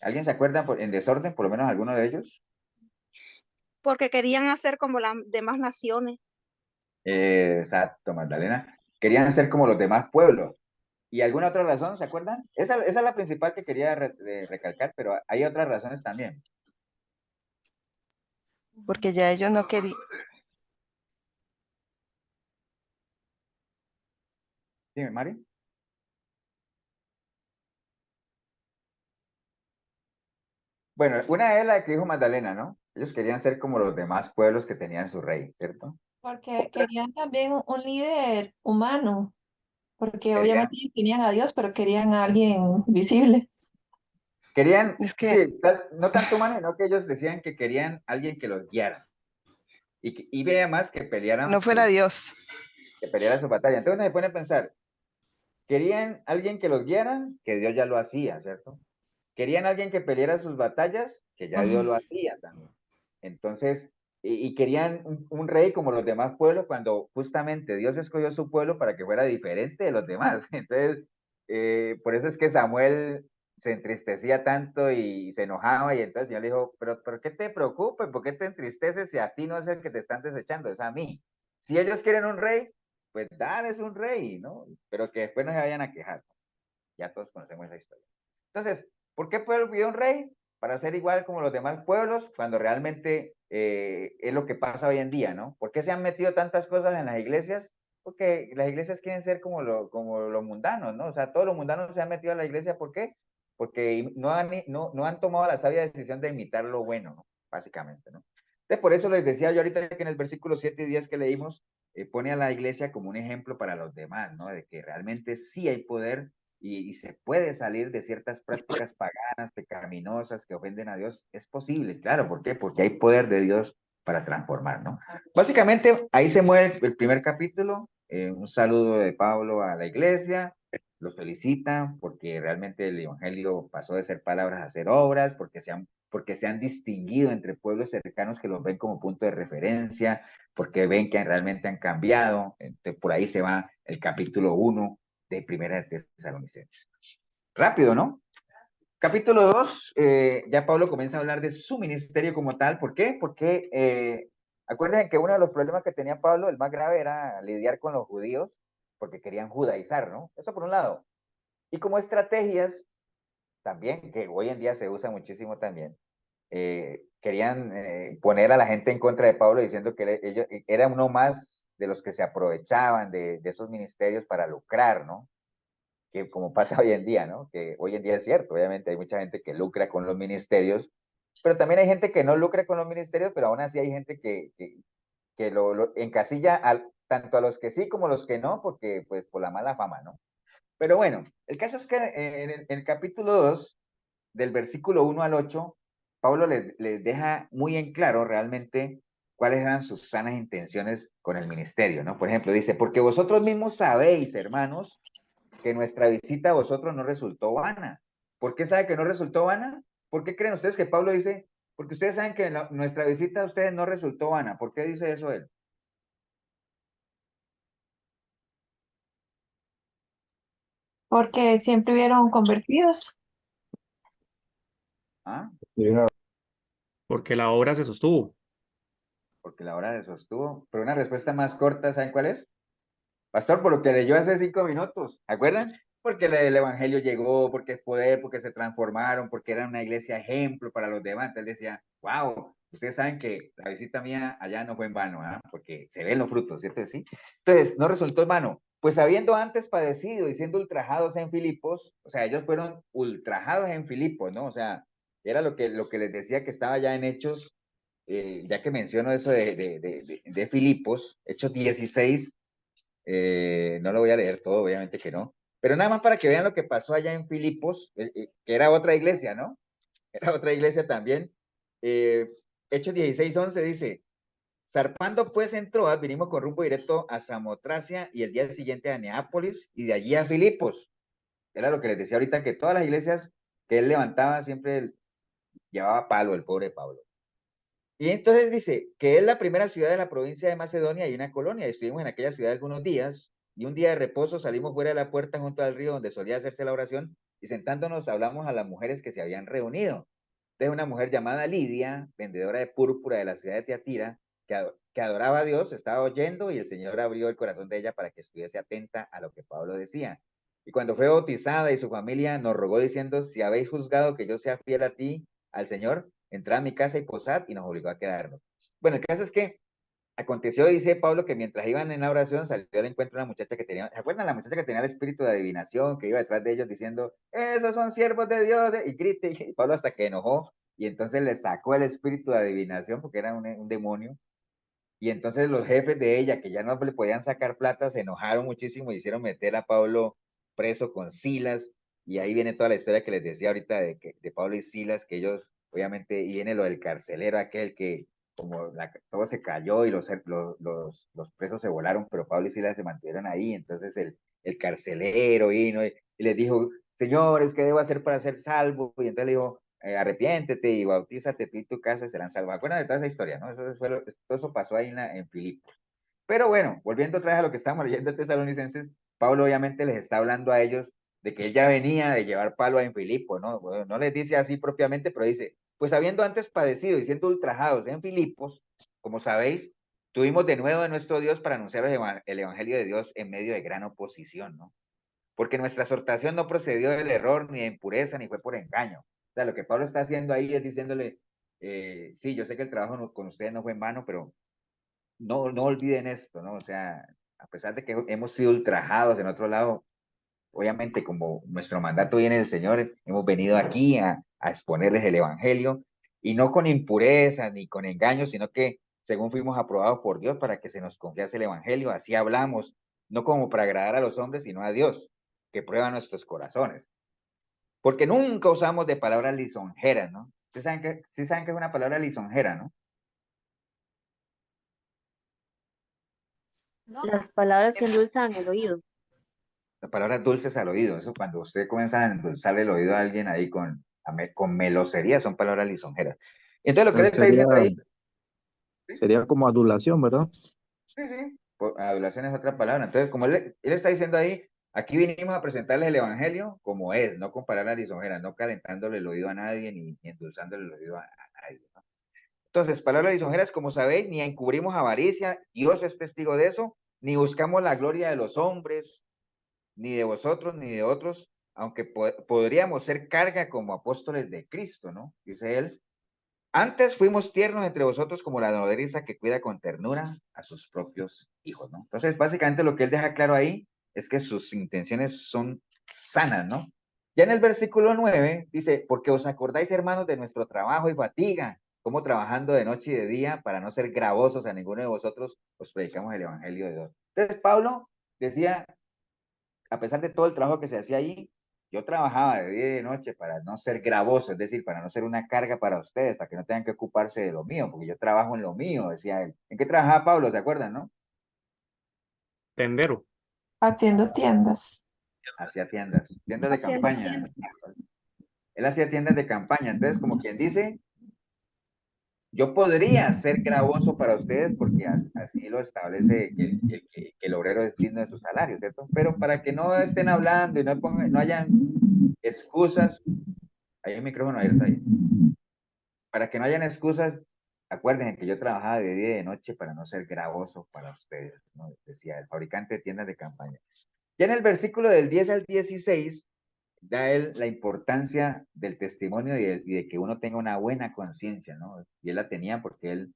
¿Alguien se acuerda en desorden, por lo menos alguno de ellos? Porque querían hacer como las demás naciones. Exacto, Magdalena. Querían ser como los demás pueblos. ¿Y alguna otra razón, se acuerdan? Esa es la principal que quería recalcar, pero hay otras razones también. Porque ya ellos no querían, Dime, Mari. Bueno, una es la que dijo Magdalena, ¿no? Ellos querían ser como los demás pueblos que tenían su rey, ¿cierto? Porque querían también un líder humano, porque Querían, obviamente tenían a Dios, pero querían a alguien visible. querían, es que sí, no tanto humano, sino que ellos decían que querían alguien que los guiara. Y vea más que no fuera Dios. que peleara su batalla. Entonces uno se pone a pensar, querían alguien que los guiara, que Dios ya lo hacía, ¿cierto? Querían alguien que peleara sus batallas, que ya Dios Ujú. lo hacía también. Entonces, y querían un rey como los demás pueblos, cuando justamente Dios escogió su pueblo para que fuera diferente de los demás. Entonces, por eso es que Samuel se entristecía tanto y se enojaba, y entonces el Señor le dijo, pero ¿por qué te preocupes? ¿Por qué te entristeces si a ti no es el que te están desechando, es a mí? Si ellos quieren un rey, pues darles un rey, ¿no? Pero que después no se vayan a quejar. Ya todos conocemos esa historia. Entonces, ¿por qué pueblo pidió un rey? Para ser igual como los demás pueblos, cuando realmente es lo que pasa hoy en día, ¿no? ¿Por qué se han metido tantas cosas en las iglesias? Porque las iglesias quieren ser como los mundanos, ¿no? O sea, todos los mundanos se han metido a la iglesia, ¿por qué? Porque no han tomado la sabia decisión de imitar lo bueno, ¿no? Básicamente, ¿no? Entonces, por eso les decía yo ahorita que en el versículo 7 y 10 que leímos, pone a la iglesia como un ejemplo para los demás, ¿no? De que realmente sí hay poder y se puede salir de ciertas prácticas paganas, pecaminosas, que ofenden a Dios. Es posible, claro, ¿por qué? Porque hay poder de Dios para transformar, ¿no? Básicamente, ahí se muere el primer capítulo. Un saludo de Pablo a la iglesia. Los felicita porque realmente el evangelio pasó de ser palabras a ser obras, porque se han distinguido entre pueblos cercanos que los ven como punto de referencia, porque ven que realmente han cambiado. Entonces, por ahí se va el capítulo 1 de Primera de Tesalonicenses. Rápido, ¿no? Capítulo 2, ya Pablo comienza a hablar de su ministerio como tal. ¿Por qué? Porque acuérdense que uno de los problemas que tenía Pablo, el más grave, era lidiar con los judíos, porque querían judaizar, ¿no? Eso por un lado. Y como estrategias, también, que hoy en día se usa muchísimo también, querían poner a la gente en contra de Pablo diciendo que ellos, era uno más de los que se aprovechaban de esos ministerios para lucrar, ¿no? que como pasa hoy en día, ¿no? Que hoy en día es cierto, obviamente hay mucha gente que lucra con los ministerios, pero también hay gente que no lucra con los ministerios, pero aún así hay gente que lo encasilla tanto a los que sí como a los que no, porque pues por la mala fama, ¿no? Pero bueno, el caso es que en el capítulo 2, del versículo 1 al 8, Pablo les deja muy en claro realmente cuáles eran sus sanas intenciones con el ministerio, ¿no? Por ejemplo, dice, porque vosotros mismos sabéis, hermanos, que nuestra visita a vosotros no resultó vana. ¿Por qué sabe que no resultó vana? ¿Por qué creen ustedes que Pablo dice, porque ustedes saben que nuestra visita a ustedes no resultó vana? ¿Por qué dice eso él? Porque siempre vieron convertidos. ¿Ah? Porque la obra se sostuvo. Porque la hora se sostuvo. Pero una respuesta más corta, ¿saben cuál es? Pastor, por lo que leyó hace 5 minutos, ¿se acuerdan? Porque el evangelio llegó, porque es poder, porque se transformaron, porque era una iglesia ejemplo para los demás. Él decía, wow, ustedes saben que la visita mía allá no fue en vano, ¿ah? Porque se ven los frutos, ¿cierto? Sí. Entonces, no resultó en vano. Pues habiendo antes padecido y siendo ultrajados en Filipos, o sea, ellos fueron ultrajados en Filipos, ¿no? O sea, era lo que les decía que estaba ya en Hechos, ya que menciono eso de Filipos, Hechos 16. No lo voy a leer todo, obviamente que no. Pero nada más para que vean lo que pasó allá en Filipos, que era otra iglesia, ¿no? Era otra iglesia también. Eh, Hechos 16:11 dice, zarpando pues en Troas, vinimos con rumbo directo a Samotracia y el día siguiente a Neápolis y de allí a Filipos. Era lo que les decía ahorita, que todas las iglesias que él levantaba siempre llevaba palo el pobre Pablo. Y entonces dice que es la primera ciudad de la provincia de Macedonia y una colonia. Estuvimos en aquella ciudad algunos días y un día de reposo salimos fuera de la puerta junto al río donde solía hacerse la oración y sentándonos hablamos a las mujeres que se habían reunido. Entonces una mujer llamada Lidia, vendedora de púrpura de la ciudad de Tiatira, que adoraba a Dios, estaba oyendo y el Señor abrió el corazón de ella para que estuviese atenta a lo que Pablo decía. Y cuando fue bautizada y su familia nos rogó diciendo, si habéis juzgado que yo sea fiel a ti, al Señor, entrad a mi casa y posad, y nos obligó a quedarnos. Bueno, el caso es que aconteció, dice Pablo, que mientras iban en la oración salió al encuentro una muchacha que tenía, ¿se acuerdan la muchacha que tenía el espíritu de adivinación, que iba detrás de ellos diciendo, esos son siervos de Dios, y grite, y Pablo hasta que enojó, y entonces le sacó el espíritu de adivinación, porque era un demonio, y entonces los jefes de ella, que ya no le podían sacar plata, se enojaron muchísimo y hicieron meter a Pablo preso con Silas. Y ahí viene toda la historia que les decía ahorita de Pablo y Silas, que ellos, obviamente, y viene lo del carcelero aquel que como todo se cayó y los presos se volaron, pero Pablo y Silas se mantuvieron ahí. Entonces el carcelero vino y les dijo, señores, ¿qué debo hacer para ser salvo? Y entonces le dijo, arrepiéntete y bautízate tú y tu casa serán salvos. Acuérdense de toda esa historia, ¿no? Todo eso pasó ahí en Filipos. Pero bueno, volviendo otra vez a lo que estábamos leyendo de Tesalonicenses, Pablo obviamente les está hablando a ellos de que él ya venía de llevar palo en Filipo, ¿no? Bueno, no les dice así propiamente, pero dice, pues habiendo antes padecido y siendo ultrajados en Filipos, como sabéis, tuvimos de nuevo a nuestro Dios para anunciar el evangelio de Dios en medio de gran oposición, ¿no? Porque nuestra exhortación no procedió del error, ni de impureza, ni fue por engaño. O sea, lo que Pablo está haciendo ahí es diciéndole, sí, yo sé que el trabajo con ustedes no fue en vano, pero no olviden esto, ¿no? O sea, a pesar de que hemos sido ultrajados en otro lado, obviamente como nuestro mandato viene del Señor, hemos venido aquí a exponerles el Evangelio, y no con impureza ni con engaños, sino que según fuimos aprobados por Dios para que se nos confiase el Evangelio, así hablamos, no como para agradar a los hombres, sino a Dios, que prueba nuestros corazones. Porque nunca usamos de palabras lisonjeras, ¿no? Sí saben que es una palabra lisonjera, ¿no? Las palabras que endulzan el oído. Las palabras dulces al oído, eso cuando usted comienza a endulzarle el oído a alguien ahí con melosería, son palabras lisonjeras. Entonces lo que él está Sería, diciendo ahí, ¿sí? sería como adulación, ¿verdad? Sí, sí, adulación es otra palabra. Entonces, como él está diciendo ahí, aquí vinimos a presentarles el Evangelio como es, no con palabras lisonjeras, no calentándole el oído a nadie ni endulzándole el oído a nadie, ¿no? Entonces, palabras lisonjeras, como sabéis, ni encubrimos avaricia, Dios es testigo de eso, ni buscamos la gloria de los hombres, ni de vosotros, ni de otros, aunque podríamos ser carga como apóstoles de Cristo, ¿no? Dice él. Antes fuimos tiernos entre vosotros como la nodriza que cuida con ternura a sus propios hijos, ¿no? Entonces, básicamente lo que él deja claro ahí es que sus intenciones son sanas, ¿no? Ya en el versículo 9 dice, porque os acordáis, hermanos, de nuestro trabajo y fatiga, como trabajando de noche y de día para no ser gravosos a ninguno de vosotros, os predicamos el evangelio de Dios. Entonces Pablo decía, a pesar de todo el trabajo que se hacía allí, yo trabajaba de día y de noche para no ser gravoso, es decir, para no ser una carga para ustedes, para que no tengan que ocuparse de lo mío, porque yo trabajo en lo mío, decía él. ¿En qué trabajaba Pablo? ¿Se acuerdan, no? Tendero. Haciendo tiendas. Hacía tiendas de Haciendo campaña. tiempo. Él hacía tiendas de campaña. Entonces, como quien dice, yo podría ser gravoso para ustedes porque así lo establece que el obrero es digno de su salario, ¿cierto? Pero para que no estén hablando y no hayan excusas, hay un micrófono abierto ahí. Para que no hayan excusas, acuérdense que yo trabajaba de día y de noche para no ser gravoso para ustedes, ¿no? Decía el fabricante de tiendas de campaña. Ya en el versículo del 10 al 16, da él la importancia del testimonio y de que uno tenga una buena conciencia, ¿no? Y él la tenía porque él,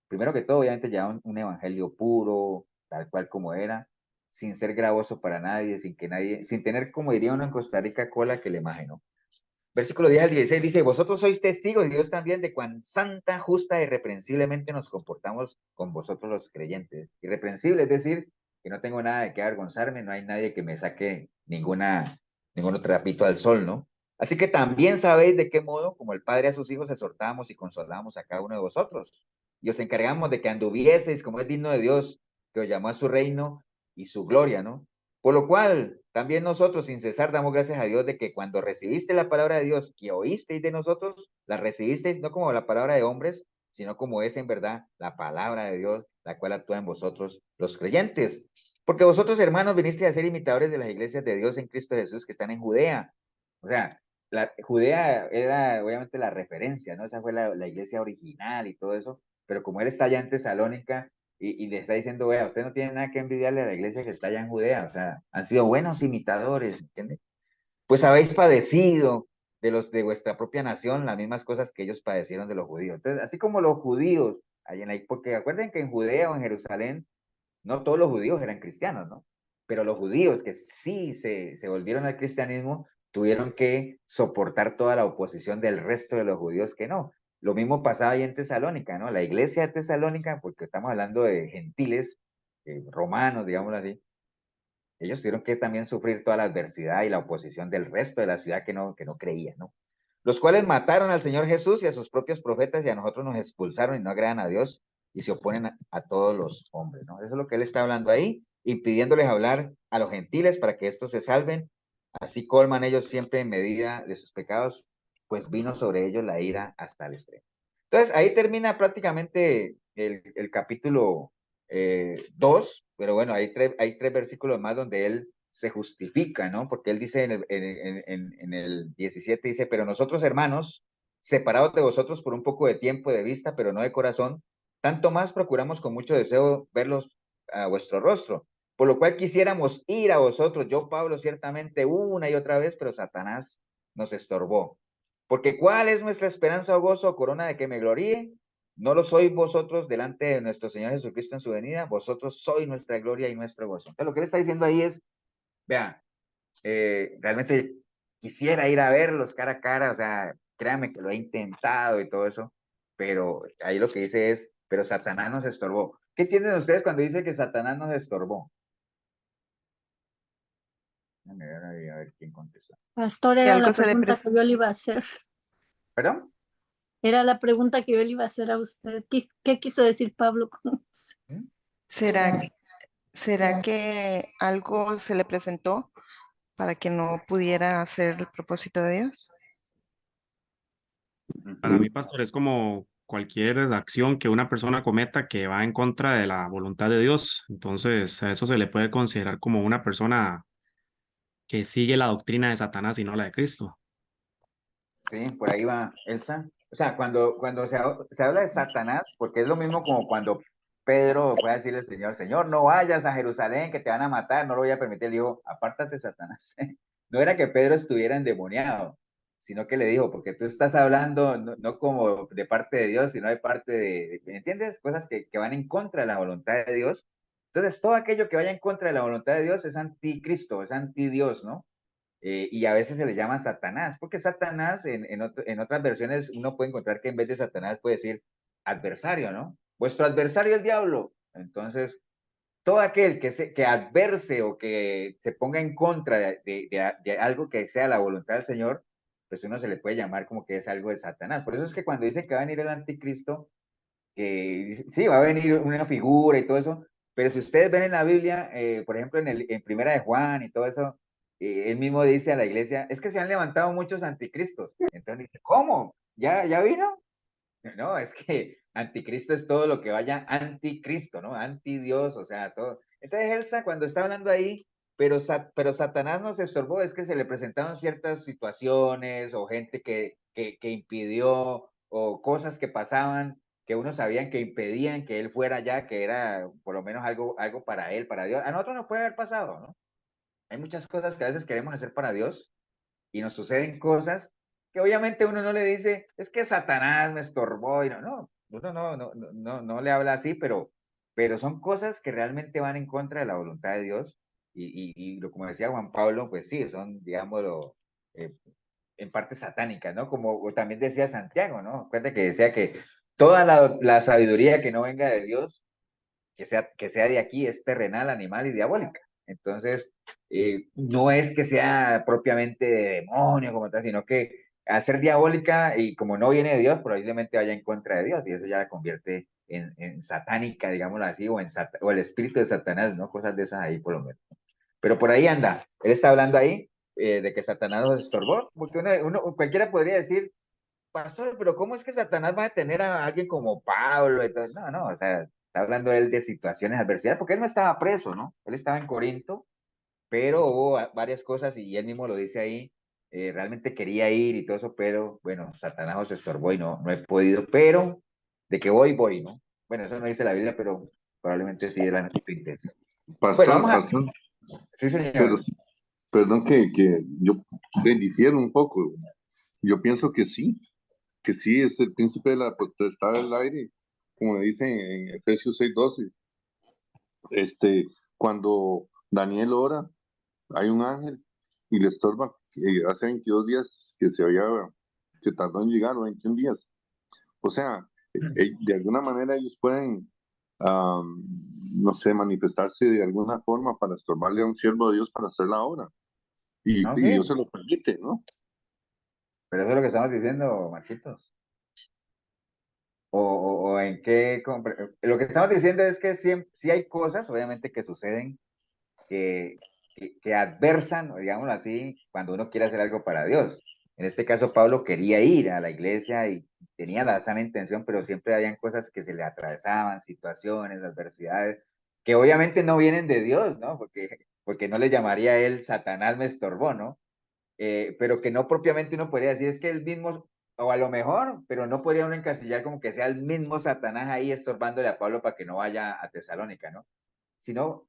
primero que todo, obviamente llevaba un evangelio puro, tal cual como era, sin ser gravoso para nadie, sin que nadie, sin tener, como diría uno en Costa Rica, cola que le maje, ¿no? Versículo 10 al 16 dice, vosotros sois testigos, y Dios también, de cuán santa, justa y irreprensiblemente nos comportamos con vosotros los creyentes. Irreprensible, es decir, que no tengo nada de qué avergonzarme, no hay nadie que me saque ningún trapito al sol, ¿no? Así que también sabéis de qué modo, como el Padre a sus hijos, exhortamos y consolamos a cada uno de vosotros. Y os encargamos de que anduvieseis como es digno de Dios, que os llamó a su reino y su gloria, ¿no? Por lo cual, también nosotros sin cesar damos gracias a Dios de que cuando recibiste la palabra de Dios que oísteis de nosotros, la recibisteis no como la palabra de hombres, sino como es en verdad la palabra de Dios, la cual actúa en vosotros los creyentes. Porque vosotros, hermanos, vinisteis a ser imitadores de las iglesias de Dios en Cristo Jesús que están en Judea. O sea, Judea era obviamente la referencia, ¿no? Esa fue la iglesia original y todo eso, pero como él está allá en Tesalónica, y le está diciendo, vea, usted no tiene nada que envidiarle a la iglesia que está allá en Judea, o sea, han sido buenos imitadores, ¿entiende? Pues habéis padecido de los de vuestra propia nación las mismas cosas que ellos padecieron de los judíos. Entonces, así como los judíos, porque acuerden que en Judea o en Jerusalén, no todos los judíos eran cristianos, ¿no? Pero los judíos que sí se volvieron al cristianismo, tuvieron que soportar toda la oposición del resto de los judíos que no. Lo mismo pasaba ahí en Tesalónica, ¿no? La iglesia de Tesalónica, porque estamos hablando de gentiles, romanos, digámoslo así, ellos tuvieron que también sufrir toda la adversidad y la oposición del resto de la ciudad que no creía, ¿no? Los cuales mataron al Señor Jesús y a sus propios profetas y a nosotros nos expulsaron y no agradan a Dios y se oponen a todos los hombres, ¿no? Eso es lo que él está hablando ahí, impidiéndoles hablar a los gentiles para que estos se salven. Así colman ellos siempre en medida de sus pecados, pues vino sobre ellos la ira hasta el extremo. Entonces, ahí termina prácticamente el capítulo 2, pero bueno, hay tres versículos más donde él se justifica, ¿no? Porque él dice en el 17, dice, pero nosotros hermanos, separados de vosotros por un poco de tiempo de vista, pero no de corazón, tanto más procuramos con mucho deseo verlos a vuestro rostro, por lo cual quisiéramos ir a vosotros, yo Pablo ciertamente una y otra vez, pero Satanás nos estorbó. Porque ¿cuál es nuestra esperanza o gozo o corona de que me gloríe? ¿No lo sois vosotros delante de nuestro Señor Jesucristo en su venida? Vosotros sois nuestra gloria y nuestro gozo. Entonces lo que él está diciendo ahí es, vean, realmente quisiera ir a verlos cara a cara, o sea, créanme que lo he intentado y todo eso, pero ahí lo que dice es, pero Satanás nos estorbó. ¿Qué entienden ustedes cuando dice que Satanás nos estorbó? Déjame ver ahí, a ver quién contesta. Pastor, Que era la algo se le pregunta que yo le iba a hacer. ¿Perdón? Era la pregunta que yo le iba a hacer a usted. ¿Qué quiso decir Pablo con eso? ¿Mm? ¿Será, será que algo se le presentó para que no pudiera hacer el propósito de Dios? Para mí, pastor, es como cualquier acción que una persona cometa que va en contra de la voluntad de Dios. Entonces, a eso se le puede considerar como una persona que sigue la doctrina de Satanás y no la de Cristo. Sí, por ahí va Elsa. O sea, cuando se habla de Satanás, porque es lo mismo como cuando Pedro fue a decirle al Señor, Señor, no vayas a Jerusalén, que te van a matar, no lo voy a permitir. Le dijo, apártate, Satanás. No era que Pedro estuviera endemoniado, sino que le dijo, porque tú estás hablando no como de parte de Dios, sino de parte ¿me entiendes? Cosas que van en contra de la voluntad de Dios. Entonces, todo aquello que vaya en contra de la voluntad de Dios es anticristo, es anti Dios, ¿no? y a veces se le llama Satanás, porque Satanás en otras versiones uno puede encontrar que en vez de Satanás puede decir adversario, ¿no? Vuestro adversario es el diablo. Entonces, todo aquel que adverse o que se ponga en contra de algo que sea la voluntad del Señor, pues uno se le puede llamar como que es algo de Satanás. Por eso es que cuando dice que va a venir el anticristo, que sí, va a venir una figura y todo eso, pero si ustedes ven en la Biblia, por ejemplo, en Primera de Juan y todo eso, él mismo dice a la iglesia, es que se han levantado muchos anticristos. Entonces dice, ¿cómo? ¿Ya vino? No, es que anticristo es todo lo que vaya anticristo, ¿no? Anti Dios, o sea, todo. Entonces Elsa, cuando está hablando ahí, pero Satanás nos estorbó, es que se le presentaron ciertas situaciones o gente que impidió o cosas que pasaban que uno sabían que impedían que él fuera allá, que era por lo menos algo para él, para Dios. A nosotros nos puede haber pasado, ¿no? Hay muchas cosas que a veces queremos hacer para Dios y nos suceden cosas que obviamente uno no le dice, es que Satanás me estorbó, y uno no le habla así, pero son cosas que realmente van en contra de la voluntad de Dios, como decía Juan Pablo, pues sí, son, digámoslo, eh, en parte satánicas, ¿no? Como también decía Santiago, ¿no? Acuérdate que decía que toda la sabiduría que no venga de Dios que sea de aquí, es terrenal, animal y diabólica. Entonces, no es que sea propiamente de demonio como tal, sino que al ser diabólica y como no viene de Dios, probablemente vaya en contra de Dios y eso ya la convierte en satánica, digámoslo así, o el espíritu de Satanás, ¿no? Cosas de esas ahí por lo menos. Pero por ahí anda. Él está hablando ahí de que Satanás nos estorbó, porque cualquiera podría decir, pastor, pero ¿cómo es que Satanás va a tener a alguien como Pablo? Entonces, no, o sea, está hablando él de situaciones de adversidad, porque él no estaba preso, ¿no? Él estaba en Corinto, pero hubo varias cosas y él mismo lo dice ahí, realmente quería ir y todo eso, pero bueno, Satanás os estorbó y no he podido, pero de que voy, ¿no? Bueno, eso no dice la Biblia, pero probablemente sí era su intención. Bueno, Pastor, vamos a... pastor, Sí, pero señor. perdón que yo bendifiero un poco. Yo pienso que sí es el príncipe de la potestad del aire, como dice en Efesios 6:12. Cuando Daniel ora, hay un ángel y le estorba, hace 22 días que tardó en llegar, o 21 días. O sea, de alguna manera ellos pueden, am, no sé, manifestarse de alguna forma para estorbarle a un siervo de Dios para hacer la obra. No, Y sí, Dios se lo permite, ¿no? pero eso es lo que estamos diciendo, Marquitos. O en qué... Lo que estamos diciendo es que sí hay cosas, obviamente, que suceden que adversan, o digámoslo así, cuando uno quiere hacer algo para Dios. En este caso, Pablo quería ir a la iglesia y tenía la sana intención, pero siempre habían cosas que se le atravesaban, situaciones, adversidades, que obviamente no vienen de Dios, ¿no? Porque no le llamaría a él Satanás me estorbó, ¿no? Pero que no propiamente uno podría decir, es que el mismo, o a lo mejor, pero no podría uno encasillar como que sea el mismo Satanás ahí estorbándole a Pablo para que no vaya a Tesalónica, ¿no? Sino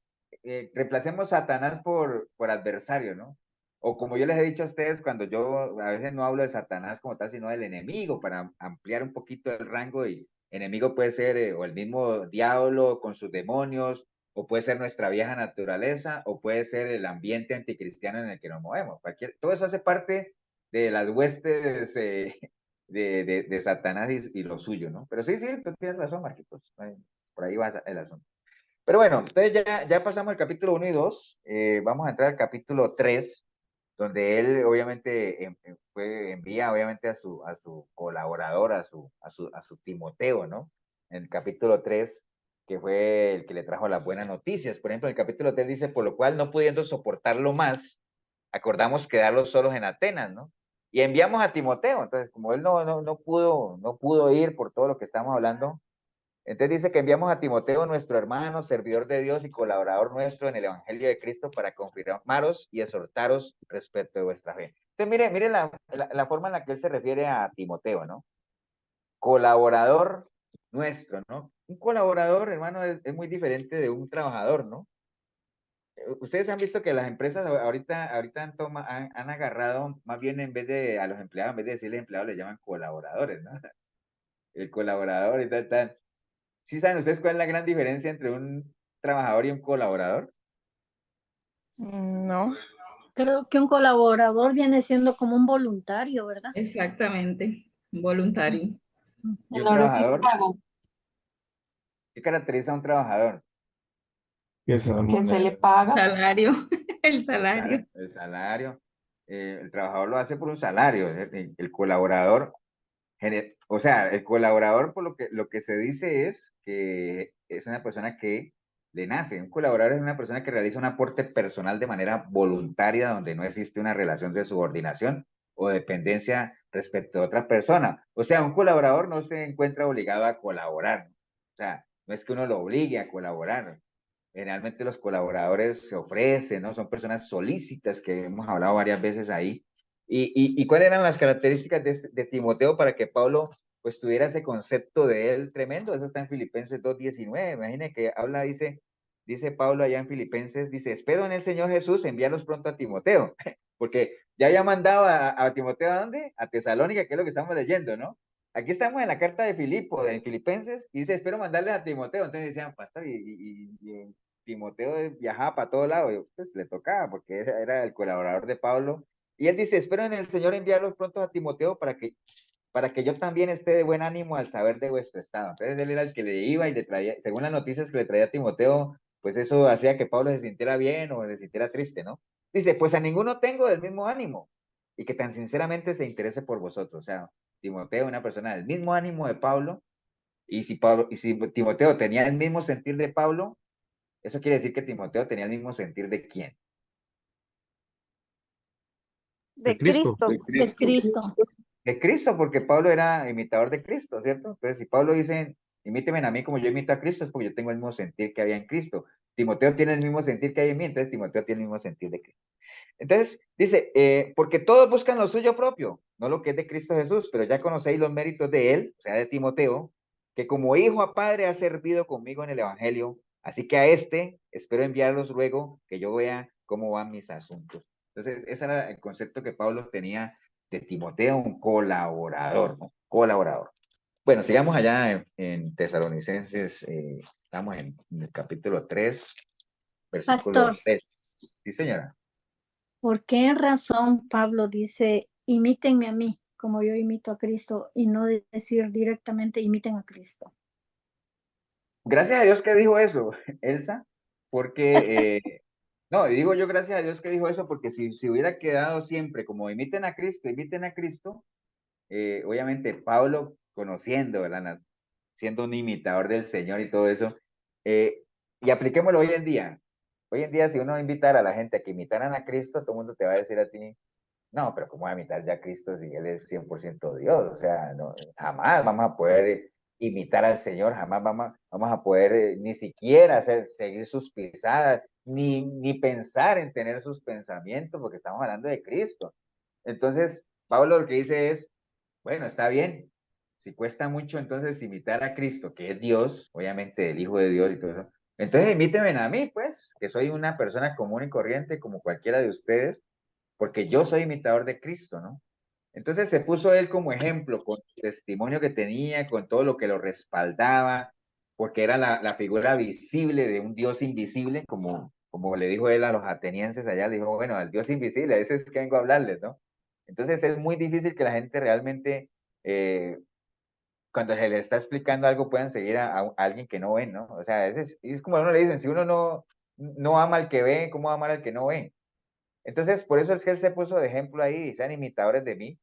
reemplacemos Satanás por adversario, ¿no? O como yo les he dicho a ustedes, cuando yo a veces no hablo de Satanás como tal, sino del enemigo, para ampliar un poquito el rango, y enemigo puede ser o el mismo diablo con sus demonios, o puede ser nuestra vieja naturaleza, o puede ser el ambiente anticristiano en el que nos movemos. Todo eso hace parte de las huestes de Satanás y lo suyo, ¿no? Pero sí, tú tienes razón, Marquitos. Por ahí va el asunto. Pero bueno, entonces ya pasamos el capítulo 1 y 2. Vamos a entrar al capítulo 3, donde él obviamente envía obviamente a su colaborador, a su Timoteo, ¿no? En el capítulo 3, que fue el que le trajo las buenas noticias. Por ejemplo, el capítulo 3 dice, por lo cual no pudiendo soportarlo más, acordamos quedarlos solos en Atenas, ¿no? Y enviamos a Timoteo. Entonces, como él no pudo ir por todo lo que estamos hablando, entonces dice que enviamos a Timoteo, nuestro hermano, servidor de Dios y colaborador nuestro en el Evangelio de Cristo, para confirmaros y exhortaros respecto de vuestra fe. Entonces, mire la forma en la que él se refiere a Timoteo, ¿no? Colaborador nuestro, ¿no? Un colaborador, hermano, es muy diferente de un trabajador, ¿no? Ustedes han visto que las empresas ahorita han agarrado, más bien en vez de a los empleados, en vez de decirles empleados, les llaman colaboradores, ¿no? El colaborador y tal. ¿Sí saben ustedes cuál es la gran diferencia entre un trabajador y un colaborador? No. Creo que un colaborador viene siendo como un voluntario, ¿verdad? Exactamente, voluntario. Y un No recibe trabajador, pago, ¿qué caracteriza a un trabajador? Que se que se le moneda. paga. Salario, el salario. El salario. El trabajador lo hace por un salario. El colaborador, o sea, el colaborador, por lo que se dice es que es una persona que le nace. Un colaborador es una persona que realiza un aporte personal de manera voluntaria, donde no existe una relación de subordinación o dependencia respecto a otra persona. O sea, un colaborador no se encuentra obligado a colaborar. O sea, no es que uno lo obligue a colaborar. Generalmente los colaboradores se ofrecen, ¿no? Son personas solícitas que hemos hablado varias veces ahí. ¿Y cuáles eran las características de Timoteo para que Pablo pues tuviera ese concepto de él tremendo? Eso está en Filipenses 2:19. Imagine que habla, dice Pablo allá en Filipenses, dice, espero en el Señor Jesús enviarlos pronto a Timoteo, porque ya había mandado a Timoteo ¿a dónde? A Tesalónica, que es lo que estamos leyendo, ¿no? Aquí estamos en la carta de Filipo, de Filipenses, y dice, espero mandarle a Timoteo. Entonces decían, pastor, y Timoteo viajaba para todo lado, y pues le tocaba, porque era el colaborador de Pablo. Y él dice, espero en el Señor enviarlos pronto a Timoteo para que yo también esté de buen ánimo al saber de vuestro estado. Entonces él era el que le iba y le traía, según las noticias que le traía a Timoteo, pues eso hacía que Pablo se sintiera bien o se sintiera triste, ¿no? Dice, pues a ninguno tengo del mismo ánimo y que tan sinceramente se interese por vosotros. O sea, Timoteo, una persona del mismo ánimo de Pablo, y si Timoteo tenía el mismo sentir de Pablo, eso quiere decir que Timoteo tenía el mismo sentir de quién. De De Cristo. Cristo. De Cristo. De Cristo, porque Pablo era imitador de Cristo, ¿cierto? Entonces, si Pablo dice, imíteme a mí como yo imito a Cristo, es porque yo tengo el mismo sentir que había en Cristo. Timoteo tiene el mismo sentir que hay en mí, entonces Timoteo tiene el mismo sentir de Cristo. Entonces, dice, porque todos buscan lo suyo propio, no lo que es de Cristo Jesús, pero ya conocéis los méritos de él, o sea, de Timoteo, que como hijo a padre ha servido conmigo en el Evangelio, así que a este espero enviarlos luego que yo vea cómo van mis asuntos. Entonces, ese era el concepto que Pablo tenía de Timoteo, un colaborador, ¿no? Colaborador. Bueno, sigamos allá en Tesalonicenses, estamos en el capítulo 3, versículo Pastor, 3. Sí, señora. ¿por qué razón Pablo dice, imítenme a mí, como yo imito a Cristo, y no decir directamente, imiten a Cristo? Gracias a Dios que dijo eso, Elsa, porque, no, y digo yo gracias a Dios que dijo eso, porque si hubiera quedado siempre como imiten a Cristo, obviamente Pablo conociendo, ¿verdad? Siendo un imitador del Señor y todo eso, eh, y apliquémoslo hoy en día. Hoy en día, si uno invitara a la gente a que imitaran a Cristo, todo el mundo te va a decir a ti, no, pero ¿cómo va a imitar ya a Cristo si Él es 100% Dios? O sea, no, jamás vamos a poder imitar al Señor, jamás vamos a poder ni siquiera seguir sus pisadas, ni pensar en tener sus pensamientos, porque estamos hablando de Cristo. Entonces, Pablo lo que dice es, bueno, está bien, si cuesta mucho entonces imitar a Cristo, que es Dios, obviamente el Hijo de Dios y todo eso, entonces imítenme a mí, pues, que soy una persona común y corriente como cualquiera de ustedes, porque yo soy imitador de Cristo, ¿no? Entonces se puso él como ejemplo con el testimonio que tenía, con todo lo que lo respaldaba, porque era la figura visible de un Dios invisible, como le dijo él a los atenienses allá, le dijo, bueno, al Dios invisible, a ese es que vengo a hablarles, ¿no? Entonces es muy difícil que la gente realmente, cuando se le está explicando algo, puedan seguir a alguien que no ven, ¿no? O sea, es como a uno le dicen, si uno no ama al que ve, ¿cómo va a amar al que no ve? Entonces, por eso es que él se puso de ejemplo ahí, y sean imitadores de mí,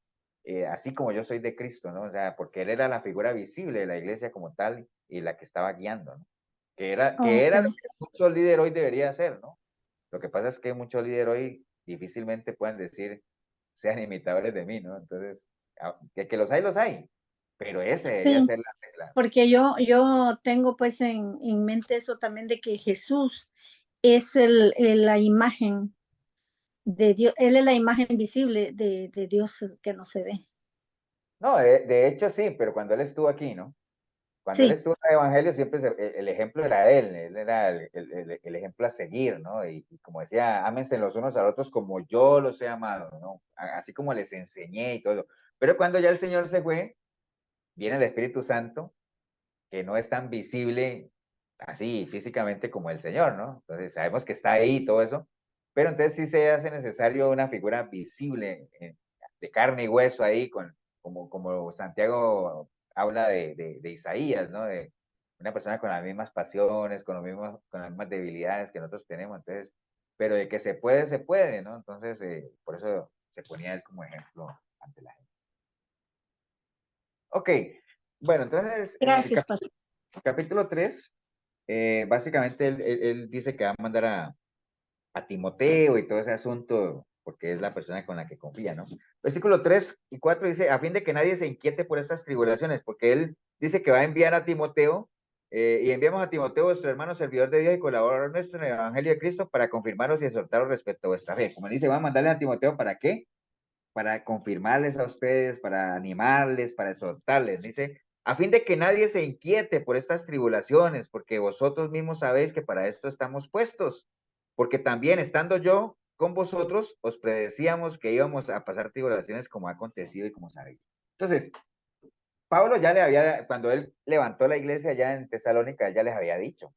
así como yo soy de Cristo, ¿no? O sea, porque él era la figura visible de la iglesia como tal y la que estaba guiando, ¿no? Que Ok. era lo que mucho líder hoy debería hacer, ¿no? Lo que pasa es que muchos líderes hoy difícilmente pueden decir, sean imitadores de mí, ¿no? Entonces, que los hay, pero ese debería Sí, ser la regla. porque yo tengo pues en mente eso también de que Jesús es la imagen de Dios, Él es la imagen visible de Dios que no se ve. No, de hecho sí, pero cuando él estuvo aquí, ¿no? Cuando él Sí, estuvo en el Evangelio, siempre el ejemplo era él era el ejemplo a seguir, ¿no? Y como decía, ámense los unos a los otros como yo los he amado, ¿no? Así como les enseñé y todo eso. Pero cuando ya el Señor se fue, viene el Espíritu Santo, que no es tan visible así físicamente como el Señor, ¿no? Entonces sabemos que está ahí y todo eso, pero entonces sí se hace necesario una figura visible, de carne y hueso ahí, como Santiago habla de Isaías, ¿no? De una persona con las mismas pasiones, con las mismas debilidades que nosotros tenemos, entonces, pero de que se puede, ¿no? Entonces, por eso se ponía él como ejemplo ante la gente. Ok, bueno, entonces, en el Gracias, pastor. capítulo 3, básicamente él dice que va a mandar a Timoteo y todo ese asunto, porque es la persona con la que confía, ¿no? Versículo 3 y 4 dice, a fin de que nadie se inquiete por estas tribulaciones, porque él dice que va a enviar a Timoteo, y enviamos a Timoteo, vuestro hermano, servidor de Dios y colaborador nuestro en el Evangelio de Cristo, para confirmaros y exhortaros respecto a vuestra fe. Como dice, va a mandarle a Timoteo, ¿para qué? Para confirmarles a ustedes, para animarles, para exhortarles. Dice, a fin de que nadie se inquiete por estas tribulaciones, porque vosotros mismos sabéis que para esto estamos puestos. Porque también estando yo con vosotros, os predecíamos que íbamos a pasar tribulaciones como ha acontecido y como sabéis. Entonces, Pablo ya le había, cuando él levantó la iglesia allá en Tesalónica, él ya les había dicho,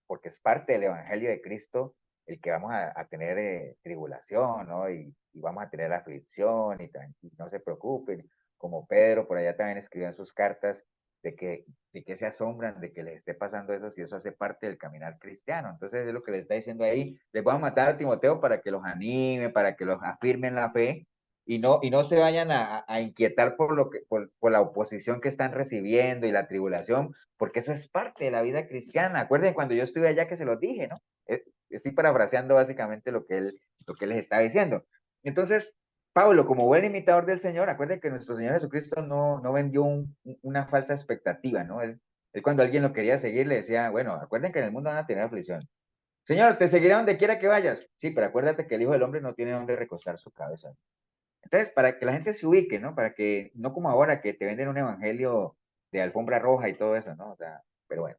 porque es parte del Evangelio de Cristo el que vamos a tener tribulación, ¿no? Y vamos a tener aflicción y no se preocupen, como Pedro por allá también escribió en sus cartas de que se asombran de que les esté pasando eso si eso hace parte del caminar cristiano. Entonces es lo que les está diciendo ahí, les voy a matar a Timoteo para que los anime, para que los afirme en la fe y no se vayan a inquietar por la oposición que están recibiendo y la tribulación, porque eso es parte de la vida cristiana. Acuérdense cuando yo estuve allá que se los dije, ¿no? Estoy parafraseando básicamente lo que les estaba diciendo. Entonces, Pablo, como buen imitador del Señor, acuérdense que nuestro Señor Jesucristo no vendió una falsa expectativa, ¿no? Él cuando alguien lo quería seguir le decía, bueno, acuérdense que en el mundo van a tener aflicción. Señor, te seguiré donde quiera que vayas. Sí, pero acuérdate que el Hijo del Hombre no tiene donde recostar su cabeza. Entonces, para que la gente se ubique, ¿no? Para que, no como ahora que te venden un evangelio de alfombra roja y todo eso, ¿no? O sea, pero bueno,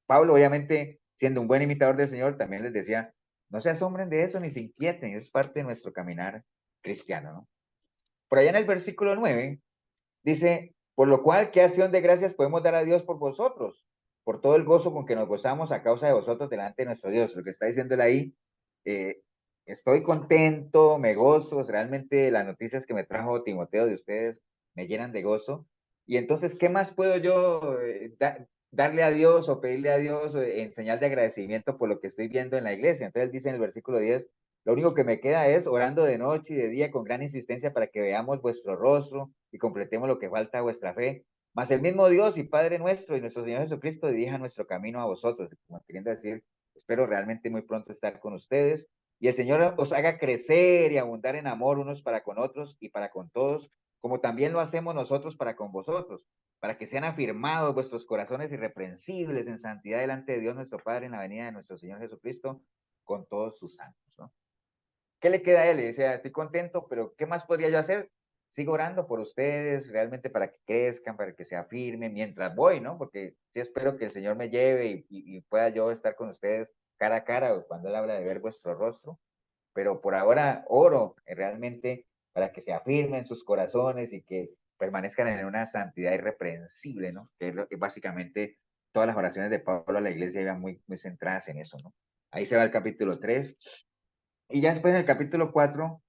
Pablo, obviamente, siendo un buen imitador del Señor, también les decía, no se asombren de eso ni se inquieten, es parte de nuestro caminar cristiano, ¿no? Por allá en el versículo 9 dice, por lo cual, ¿qué acción de gracias podemos dar a Dios por vosotros? Por todo el gozo con que nos gozamos a causa de vosotros delante de nuestro Dios. Lo que está diciendo él ahí, eh, estoy contento, me gozo, realmente las noticias que me trajo Timoteo de ustedes me llenan de gozo. Y entonces, ¿qué más puedo yo darle a Dios o pedirle a Dios en señal de agradecimiento por lo que estoy viendo en la iglesia? Entonces él dice en el versículo 10, lo único que me queda es orando de noche y de día con gran insistencia para que veamos vuestro rostro y completemos lo que falta a vuestra fe. Mas el mismo Dios y Padre nuestro y nuestro Señor Jesucristo dirija nuestro camino a vosotros. Como queriendo decir, espero realmente muy pronto estar con ustedes. Y el Señor os haga crecer y abundar en amor unos para con otros y para con todos, como también lo hacemos nosotros para con vosotros, para que sean afirmados vuestros corazones irreprensibles en santidad delante de Dios nuestro Padre en la venida de nuestro Señor Jesucristo con todos sus santos, ¿no? ¿Qué le queda a él? Y decía, estoy contento, pero ¿qué más podría yo hacer? Sigo orando por ustedes, realmente para que crezcan, para que se afirmen, mientras voy, ¿no? Porque sí espero que el Señor me lleve y pueda yo estar con ustedes cara a cara cuando Él habla de ver vuestro rostro. Pero por ahora oro realmente para que se afirmen sus corazones y que permanezcan en una santidad irreprensible, ¿no? Que es lo que básicamente todas las oraciones de Pablo a la iglesia iban muy centradas en eso, ¿no? Ahí se va el capítulo 3. Y ya después en el capítulo 4,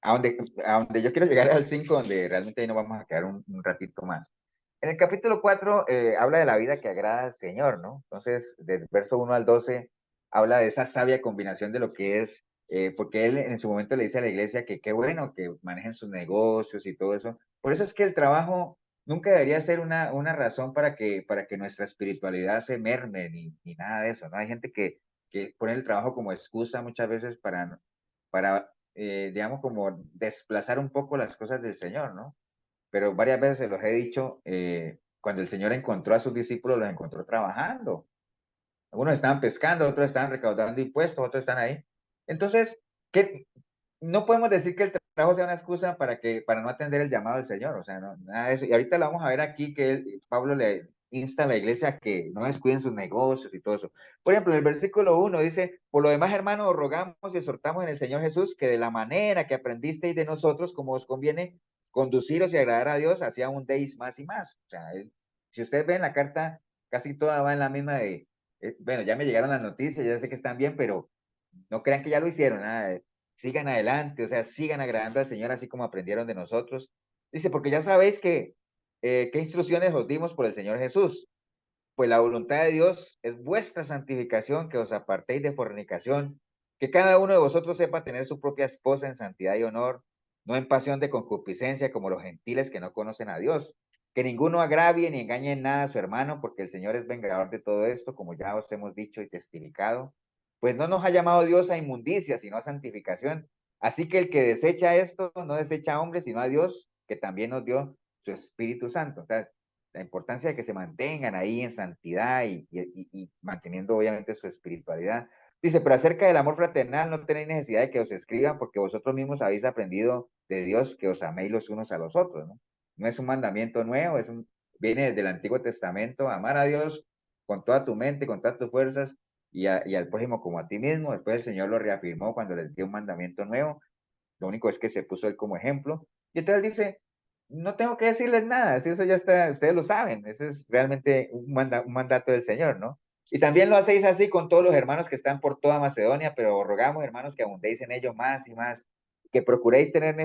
a donde yo quiero llegar al 5, donde realmente ahí nos vamos a quedar un ratito más. En el capítulo 4 habla de la vida que agrada al Señor, ¿no? Entonces, del verso 1 al 12, habla de esa sabia combinación de lo que es, porque él en su momento le dice a la iglesia que qué bueno que manejen sus negocios y todo eso. Por eso es que el trabajo nunca debería ser una razón para que nuestra espiritualidad se merme, ni nada de eso, ¿no? Hay gente que pone el trabajo como excusa muchas veces para digamos, como desplazar un poco las cosas del Señor, ¿no? Pero varias veces se los he dicho, cuando el Señor encontró a sus discípulos, los encontró trabajando. Algunos estaban pescando, otros estaban recaudando impuestos, otros están ahí. Entonces, ¿qué? No podemos decir que el trabajo sea una excusa para no atender el llamado del Señor, o sea, no, nada de eso. Y ahorita lo vamos a ver aquí que Pablo le insta a la iglesia a que no descuiden sus negocios y todo eso. Por ejemplo, en el versículo 1 dice, por lo demás, hermanos, os rogamos y exhortamos en el Señor Jesús que de la manera que aprendisteis de nosotros, como os conviene conduciros y agradar a Dios, así aún deis más y más. O sea, si ustedes ven la carta, casi toda va en la misma bueno, ya me llegaron las noticias, ya sé que están bien, pero no crean que ya lo hicieron, sigan adelante, o sea, sigan agradando al Señor así como aprendieron de nosotros. Dice, porque ya sabéis que, qué instrucciones os dimos por el Señor Jesús. Pues la voluntad de Dios es vuestra santificación, que os apartéis de fornicación, que cada uno de vosotros sepa tener su propia esposa en santidad y honor, no en pasión de concupiscencia como los gentiles que no conocen a Dios. Que ninguno agravie ni engañe en nada a su hermano, porque el Señor es vengador de todo esto, como ya os hemos dicho y testificado. Pues no nos ha llamado Dios a inmundicia, sino a santificación. Así que el que desecha esto, no desecha a hombres, sino a Dios, que también nos dio su Espíritu Santo. Entonces, la importancia de que se mantengan ahí en santidad y manteniendo obviamente su espiritualidad. Dice, pero acerca del amor fraternal no tenéis necesidad de que os escriban porque vosotros mismos habéis aprendido de Dios que os améis los unos a los otros, ¿no? No es un mandamiento nuevo, viene desde el Antiguo Testamento, amar a Dios con toda tu mente, con todas tus fuerzas y al prójimo como a ti mismo. Después el Señor lo reafirmó cuando les dio un mandamiento nuevo. Lo único es que se puso él como ejemplo. Y entonces dice, no tengo que decirles nada, si eso ya está, ustedes lo saben, ese es realmente un mandato del Señor, ¿no? Y también lo hacéis así con todos los hermanos que están por toda Macedonia, pero rogamos, hermanos, que abundéis en ello más y más, que procuréis tener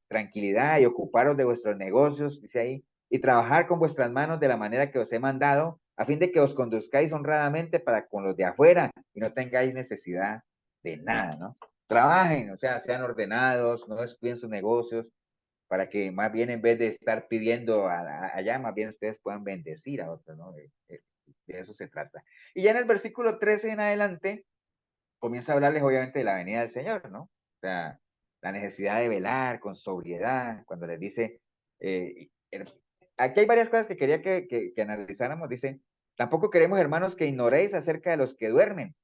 tranquilidad y ocuparos de vuestros negocios, dice ahí, y trabajar con vuestras manos de la manera que os he mandado, a fin de que os conduzcáis honradamente para con los de afuera y no tengáis necesidad de nada, ¿no? Trabajen, o sea, sean ordenados, no descuiden sus negocios, para que más bien en vez de estar pidiendo allá, más bien ustedes puedan bendecir a otros, ¿no? De eso se trata. Y ya en el versículo 13 en adelante, comienza a hablarles obviamente de la venida del Señor, ¿no? O sea, la necesidad de velar con sobriedad, cuando les dice, aquí hay varias cosas que quería que analizáramos, dice, tampoco queremos, hermanos, que ignoréis acerca de los que duermen,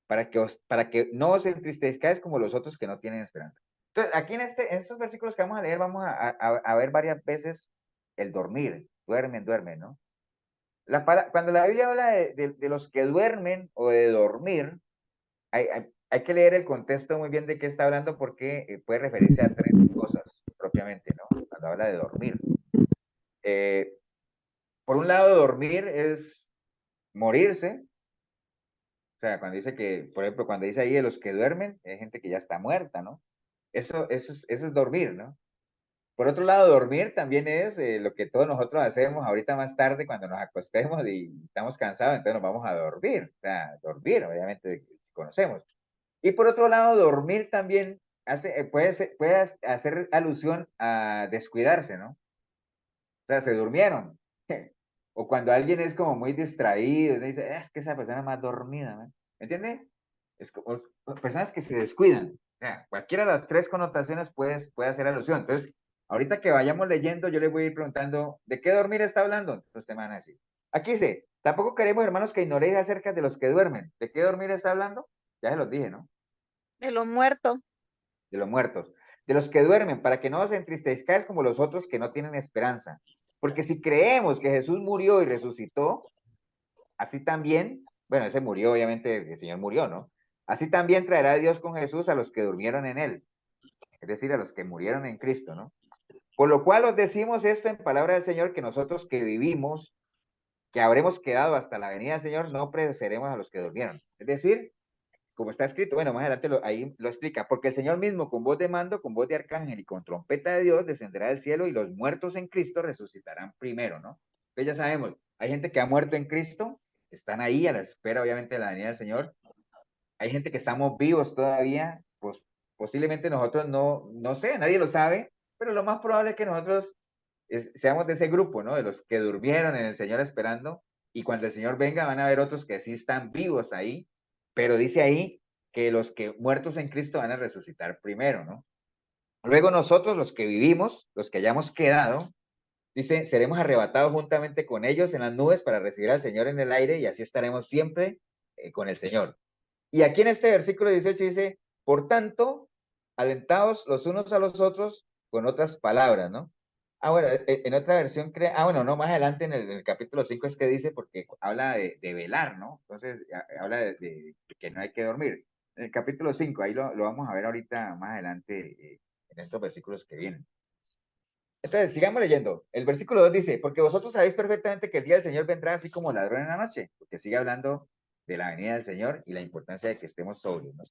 para que no os entristezcáis como los otros que no tienen esperanza. Entonces, aquí en estos versículos que vamos a leer, vamos a ver varias veces el dormir, duermen, ¿no? Cuando la Biblia habla de los que duermen o de dormir, hay que leer el contexto muy bien de qué está hablando porque puede referirse a tres cosas propiamente, ¿no? Cuando habla de dormir. Por un lado, dormir es morirse. O sea, cuando dice que, por ejemplo, cuando dice ahí de los que duermen, hay gente que ya está muerta, ¿no? Eso es dormir, ¿no? Por otro lado, dormir también es lo que todos nosotros hacemos ahorita más tarde cuando nos acostemos y estamos cansados, entonces nos vamos a dormir. O sea, dormir, obviamente, conocemos. Y por otro lado, dormir también puede hacer alusión a descuidarse, ¿no? O sea, se durmieron. O cuando alguien es como muy distraído, dice, es que esa persona es más dormida, ¿no? ¿Me entiendes? Es como personas que se descuidan. O sea, cualquiera de las tres connotaciones puede hacer alusión. Entonces, ahorita que vayamos leyendo, yo les voy a ir preguntando, ¿de qué dormir está hablando? Entonces te van a decir. Aquí dice, tampoco queremos, hermanos, que ignoréis acerca de los que duermen. ¿De qué dormir está hablando? Ya se los dije, ¿no? De los muertos. De los muertos. De los que duermen, para que no os entristezcáis como los otros que no tienen esperanza. Porque si creemos que Jesús murió y resucitó, así también, bueno, ese murió, obviamente, el Señor murió, ¿no? Así también traerá Dios con Jesús a los que durmieron en él, es decir, a los que murieron en Cristo, ¿no? Por lo cual os decimos esto en palabra del Señor, que nosotros que vivimos, que habremos quedado hasta la venida del Señor, no precederemos a los que durmieron. Es decir, como está escrito, bueno, más adelante ahí lo explica, porque el Señor mismo con voz de mando, con voz de arcángel y con trompeta de Dios descenderá del cielo y los muertos en Cristo resucitarán primero, ¿no? Entonces ya sabemos, hay gente que ha muerto en Cristo, están ahí a la espera obviamente de la venida del Señor, hay gente que estamos vivos todavía, pues posiblemente nosotros no sé, nadie lo sabe, pero lo más probable es que nosotros seamos de ese grupo, ¿no? De los que durmieron en el Señor esperando, y cuando el Señor venga van a haber otros que sí están vivos ahí, pero dice ahí que los que muertos en Cristo van a resucitar primero, ¿no? Luego nosotros, los que vivimos, los que hayamos quedado, dice, seremos arrebatados juntamente con ellos en las nubes para recibir al Señor en el aire y así estaremos siempre con el Señor. Y aquí en este versículo 18 dice, por tanto, alentados los unos a los otros con otras palabras, ¿no? Bueno, en otra versión bueno, no, más adelante en el capítulo 5 es que dice, porque habla de velar, ¿no? Entonces, habla de que no hay que dormir. En el capítulo 5, ahí lo vamos a ver ahorita más adelante en estos versículos que vienen. Entonces, sigamos leyendo. El versículo 2 dice, porque vosotros sabéis perfectamente que el día del Señor vendrá así como ladrón en la noche, porque sigue hablando de la venida del Señor y la importancia de que estemos sobrios, ¿no?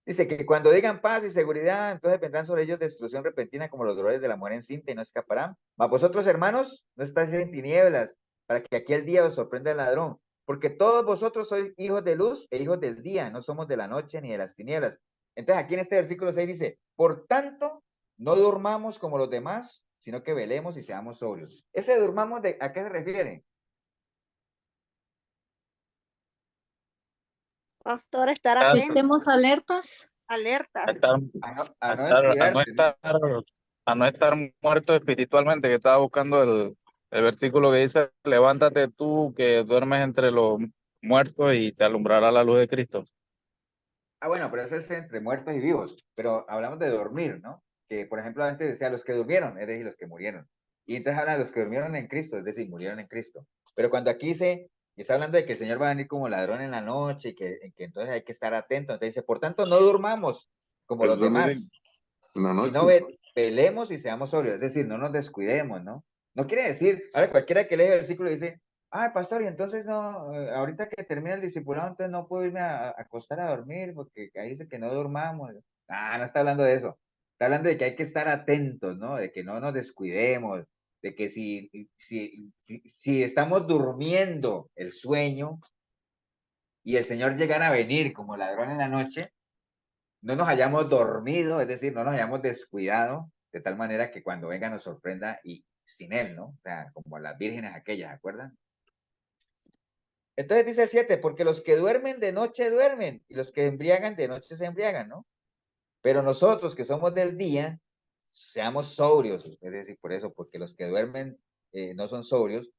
Dice que cuando digan paz y seguridad, entonces vendrán sobre ellos destrucción repentina como los dolores de la mujer encinta y no escaparán. Mas vosotros, hermanos, no estáis en tinieblas, para que aquel día os sorprenda el ladrón. Porque todos vosotros sois hijos de luz e hijos del día, no somos de la noche ni de las tinieblas. Entonces aquí en este versículo 6 dice, por tanto, no durmamos como los demás, sino que velemos y seamos sobrios. Ese durmamos, ¿a qué se refiere? Pastor, estar A Que atento, estemos alertas. alerta. estar, A no a no descuidarse, ¿no? estar, a no estar muerto espiritualmente, que estaba buscando el versículo que dice, levántate tú que duermes entre los muertos y te alumbrará la luz de Cristo. Ah, bueno, pero eso es entre muertos y vivos. Pero hablamos de dormir, ¿no? Que, por ejemplo, antes decía los que durmieron, es decir, los que murieron. Y entonces habla de los que durmieron en Cristo, es decir, murieron en Cristo. Pero cuando aquí se está hablando de que el Señor va a venir como ladrón en la noche y que entonces hay que estar atento. Entonces dice, por tanto, no durmamos como Es los dormir demás, en la sino noche. velemos y seamos sobrios. Es decir, no nos descuidemos, ¿no? No quiere decir, ahora cualquiera que lee el versículo dice, ah, pastor, y entonces no, ahorita que termina el discipulado, entonces no puedo irme a acostar a dormir, porque ahí dice que no durmamos. Ah, no está hablando de eso. Está hablando de que hay que estar atentos, ¿no? De que no nos descuidemos, de que si estamos durmiendo el sueño y el Señor llegara a venir como ladrón en la noche, no nos hayamos dormido, es decir, no nos hayamos descuidado, de tal manera que cuando venga nos sorprenda y sin Él, ¿no? O sea, como las vírgenes aquellas, ¿se acuerdan? Entonces dice el 7, porque los que duermen de noche duermen y los que embriagan de noche se embriagan, ¿no? Pero nosotros que somos del día, seamos sobrios, es decir, por eso, porque los que duermen no son sobrios,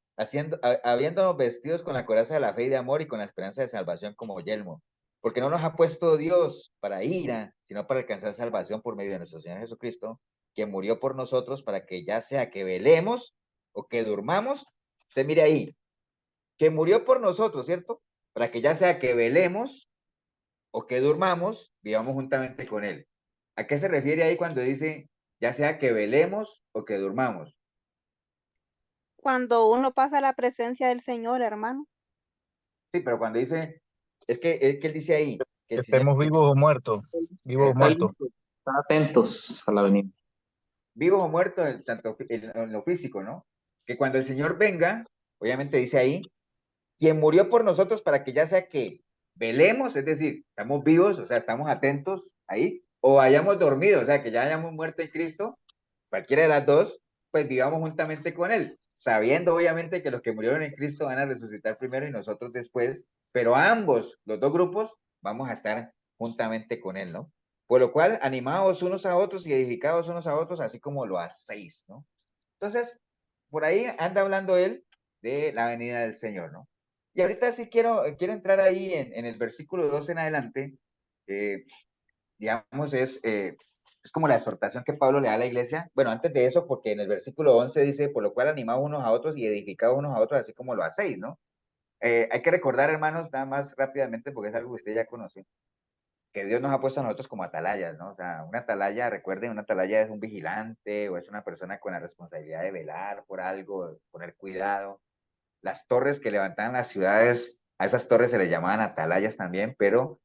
habiéndonos vestidos con la coraza de la fe y de amor y con la esperanza de salvación como yelmo, porque no nos ha puesto Dios para ira, sino para alcanzar salvación por medio de nuestro Señor Jesucristo, que murió por nosotros para que ya sea que velemos o que durmamos, usted mire ahí, que murió por nosotros, ¿cierto? Para que ya sea que velemos o que durmamos, vivamos juntamente con Él. ¿A qué se refiere ahí cuando dice, ya sea que velemos o que durmamos? Cuando uno pasa a la presencia del Señor, hermano. Sí, pero cuando dice, es que Él dice ahí, que Que el Señor, estemos vivos o muertos, vivos o está muertos. Están atentos a la venida. vivos o muertos, tanto en lo físico, ¿no? Que cuando el Señor venga, obviamente dice ahí, quien murió por nosotros para que ya sea que velemos, es decir, estamos vivos, o sea, estamos atentos ahí, o hayamos dormido, o sea, que ya hayamos muerto en Cristo, cualquiera de las dos, pues vivamos juntamente con Él, sabiendo obviamente que los que murieron en Cristo van a resucitar primero y nosotros después, pero ambos, los dos grupos, vamos a estar juntamente con Él, ¿no? Por lo cual, animados unos a otros y edificados unos a otros, así como lo hacéis, ¿no? Entonces, por ahí anda hablando él de la venida del Señor, ¿no? Y ahorita sí quiero entrar ahí en el versículo 2 en adelante, digamos, es como la exhortación que Pablo le da a la iglesia. Bueno, antes de eso, porque en el versículo 11 dice, por lo cual animados unos a otros y edificados unos a otros, así como lo hacéis, ¿no? Hay que recordar, hermanos, nada más rápidamente, porque es algo que usted ya conoce, que Dios nos ha puesto a nosotros como atalayas, ¿no? O sea, una atalaya, recuerden, una atalaya es un vigilante o es una persona con la responsabilidad de velar por algo, de poner cuidado. Las torres que levantaban las ciudades, a esas torres se les llamaban atalayas también, pero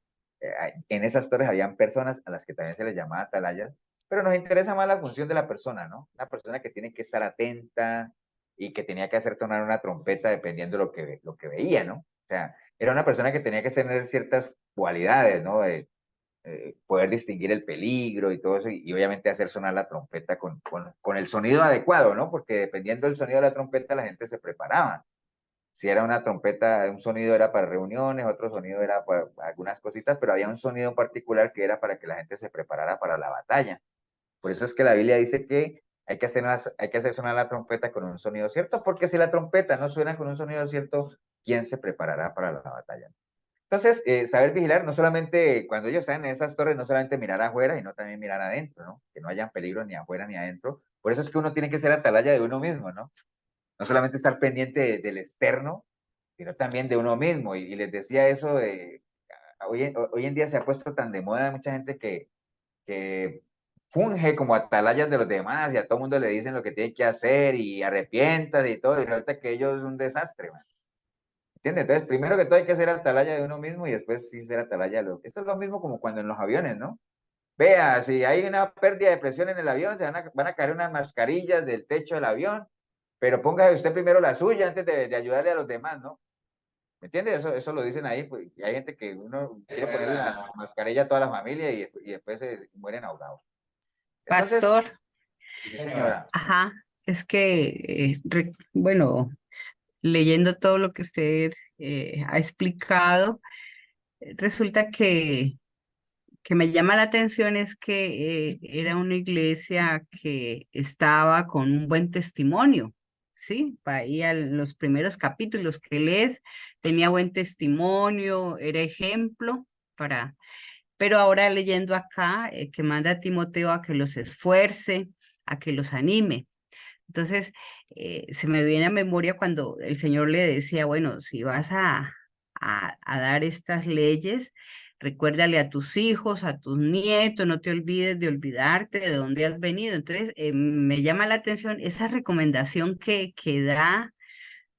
en esas torres habían personas a las que también se les llamaba atalayas, pero nos interesa más la función de la persona, ¿no? Una persona que tiene que estar atenta y que tenía que hacer sonar una trompeta dependiendo de lo que veía, ¿no? O sea, era una persona que tenía que tener ciertas cualidades, ¿no? Poder distinguir el peligro y todo eso, y obviamente hacer sonar la trompeta con el sonido adecuado, ¿no? Porque dependiendo del sonido de la trompeta, la gente se preparaba. Si era una trompeta, un sonido era para reuniones, otro sonido era para algunas cositas, pero había un sonido en particular que era para que la gente se preparara para la batalla. Por eso es que la Biblia dice que hay que hacer sonar la trompeta con un sonido cierto, porque si la trompeta no suena con un sonido cierto, ¿quién se preparará para la batalla? Entonces, saber vigilar, no solamente cuando ellos están en esas torres, no solamente mirar afuera, sino también mirar adentro, ¿no? Que no hayan peligro ni afuera ni adentro. Por eso es que uno tiene que ser atalaya de uno mismo, ¿no? No solamente estar pendiente del externo, sino también de uno mismo. Y les decía eso, hoy en día se ha puesto tan de moda mucha gente que funge como atalayas de los demás y a todo mundo le dicen lo que tiene que hacer y arrepientas y todo, y resulta que ellos es un desastre, man. ¿Entiendes? Entonces, primero que todo hay que ser atalaya de uno mismo y después sí ser atalaya de Esto es lo mismo como cuando en los aviones, ¿no? Vea, si hay una pérdida de presión en el avión, van a caer unas mascarillas del techo del avión, pero póngase usted primero la suya antes de ayudarle a los demás, ¿no? ¿Me entiende? Eso lo dicen ahí, pues, y hay gente que uno quiere ponerle la mascarilla a toda la familia y después se mueren ahogados. Entonces, Pastor, sí, señora. ajá, es que, bueno, leyendo todo lo que usted ha explicado, resulta que me llama la atención es que era una iglesia que estaba con un buen testimonio, ¿sí? Ahí los primeros capítulos que lees tenía buen testimonio, era ejemplo para... Pero ahora leyendo acá, que manda a Timoteo a que los esfuerce, a que los anime. Entonces, se me viene a memoria cuando el Señor le decía, bueno, si vas a dar estas leyes, recuérdale a tus hijos, a tus nietos, no te olvides de olvidarte de dónde has venido. Entonces, me llama la atención esa recomendación que da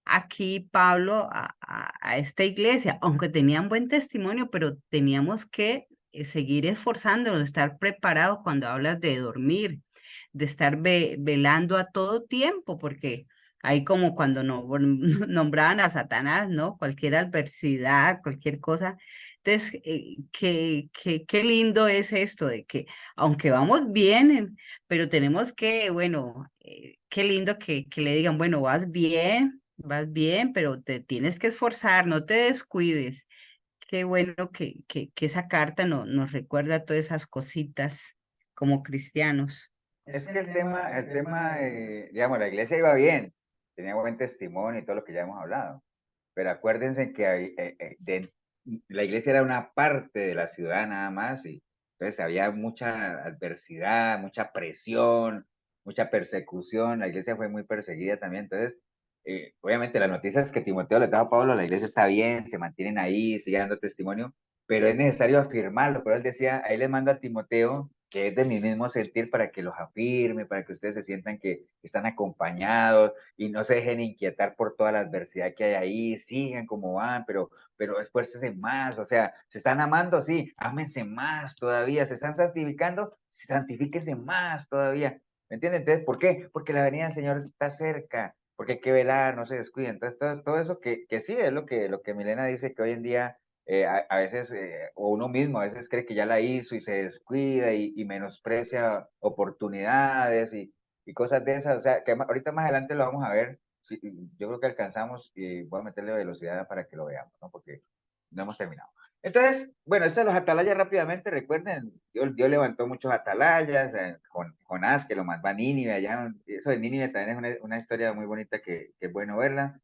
aquí Pablo a esta iglesia, aunque tenían buen testimonio, pero teníamos que seguir esforzándonos, estar preparados cuando hablas de dormir, de estar velando a todo tiempo, porque ahí como cuando nombraban a Satanás, ¿no? Cualquier adversidad, cualquier cosa. Entonces, qué lindo es esto de que, aunque vamos bien, pero tenemos que, bueno, qué lindo que le digan, bueno, vas bien, pero te tienes que esforzar, no te descuides. Qué bueno que esa carta nos recuerda todas esas cositas como cristianos. Es que digamos, la iglesia iba bien, tenía buen testimonio y todo lo que ya hemos hablado, pero acuérdense que la iglesia era una parte de la ciudad nada más y entonces había mucha adversidad, mucha presión, mucha persecución, la iglesia fue muy perseguida también, entonces obviamente las noticias que Timoteo le trajo a Pablo, la iglesia está bien, se mantienen ahí, sigue dando testimonio, pero es necesario afirmarlo, pero él decía, ahí le mando a Timoteo, que es de mi mismo sentir, para que los afirme, para que ustedes se sientan que están acompañados y no se dejen inquietar por toda la adversidad que hay ahí, sigan como van, pero esfuércense más, o sea, se están amando, sí, ámense más todavía, se están santificando, santifíquense más todavía, ¿me entienden? Entonces, ¿por qué? Porque la venida del Señor está cerca, porque hay que velar, no se descuiden, entonces todo eso que sí es lo que Milena dice, que hoy en día a veces, o uno mismo a veces cree que ya la hizo y se descuida y menosprecia oportunidades y cosas de esas, o sea, que ahorita más adelante lo vamos a ver, sí, yo creo que alcanzamos y voy a meterle velocidad para que lo veamos, ¿no? Porque no hemos terminado. Entonces, bueno, esto de los atalayas rápidamente, recuerden, Dios levantó muchos atalayas, Jonás que lo mandó a Nínive, allá, eso de Nínive también es una historia muy bonita que es bueno verla.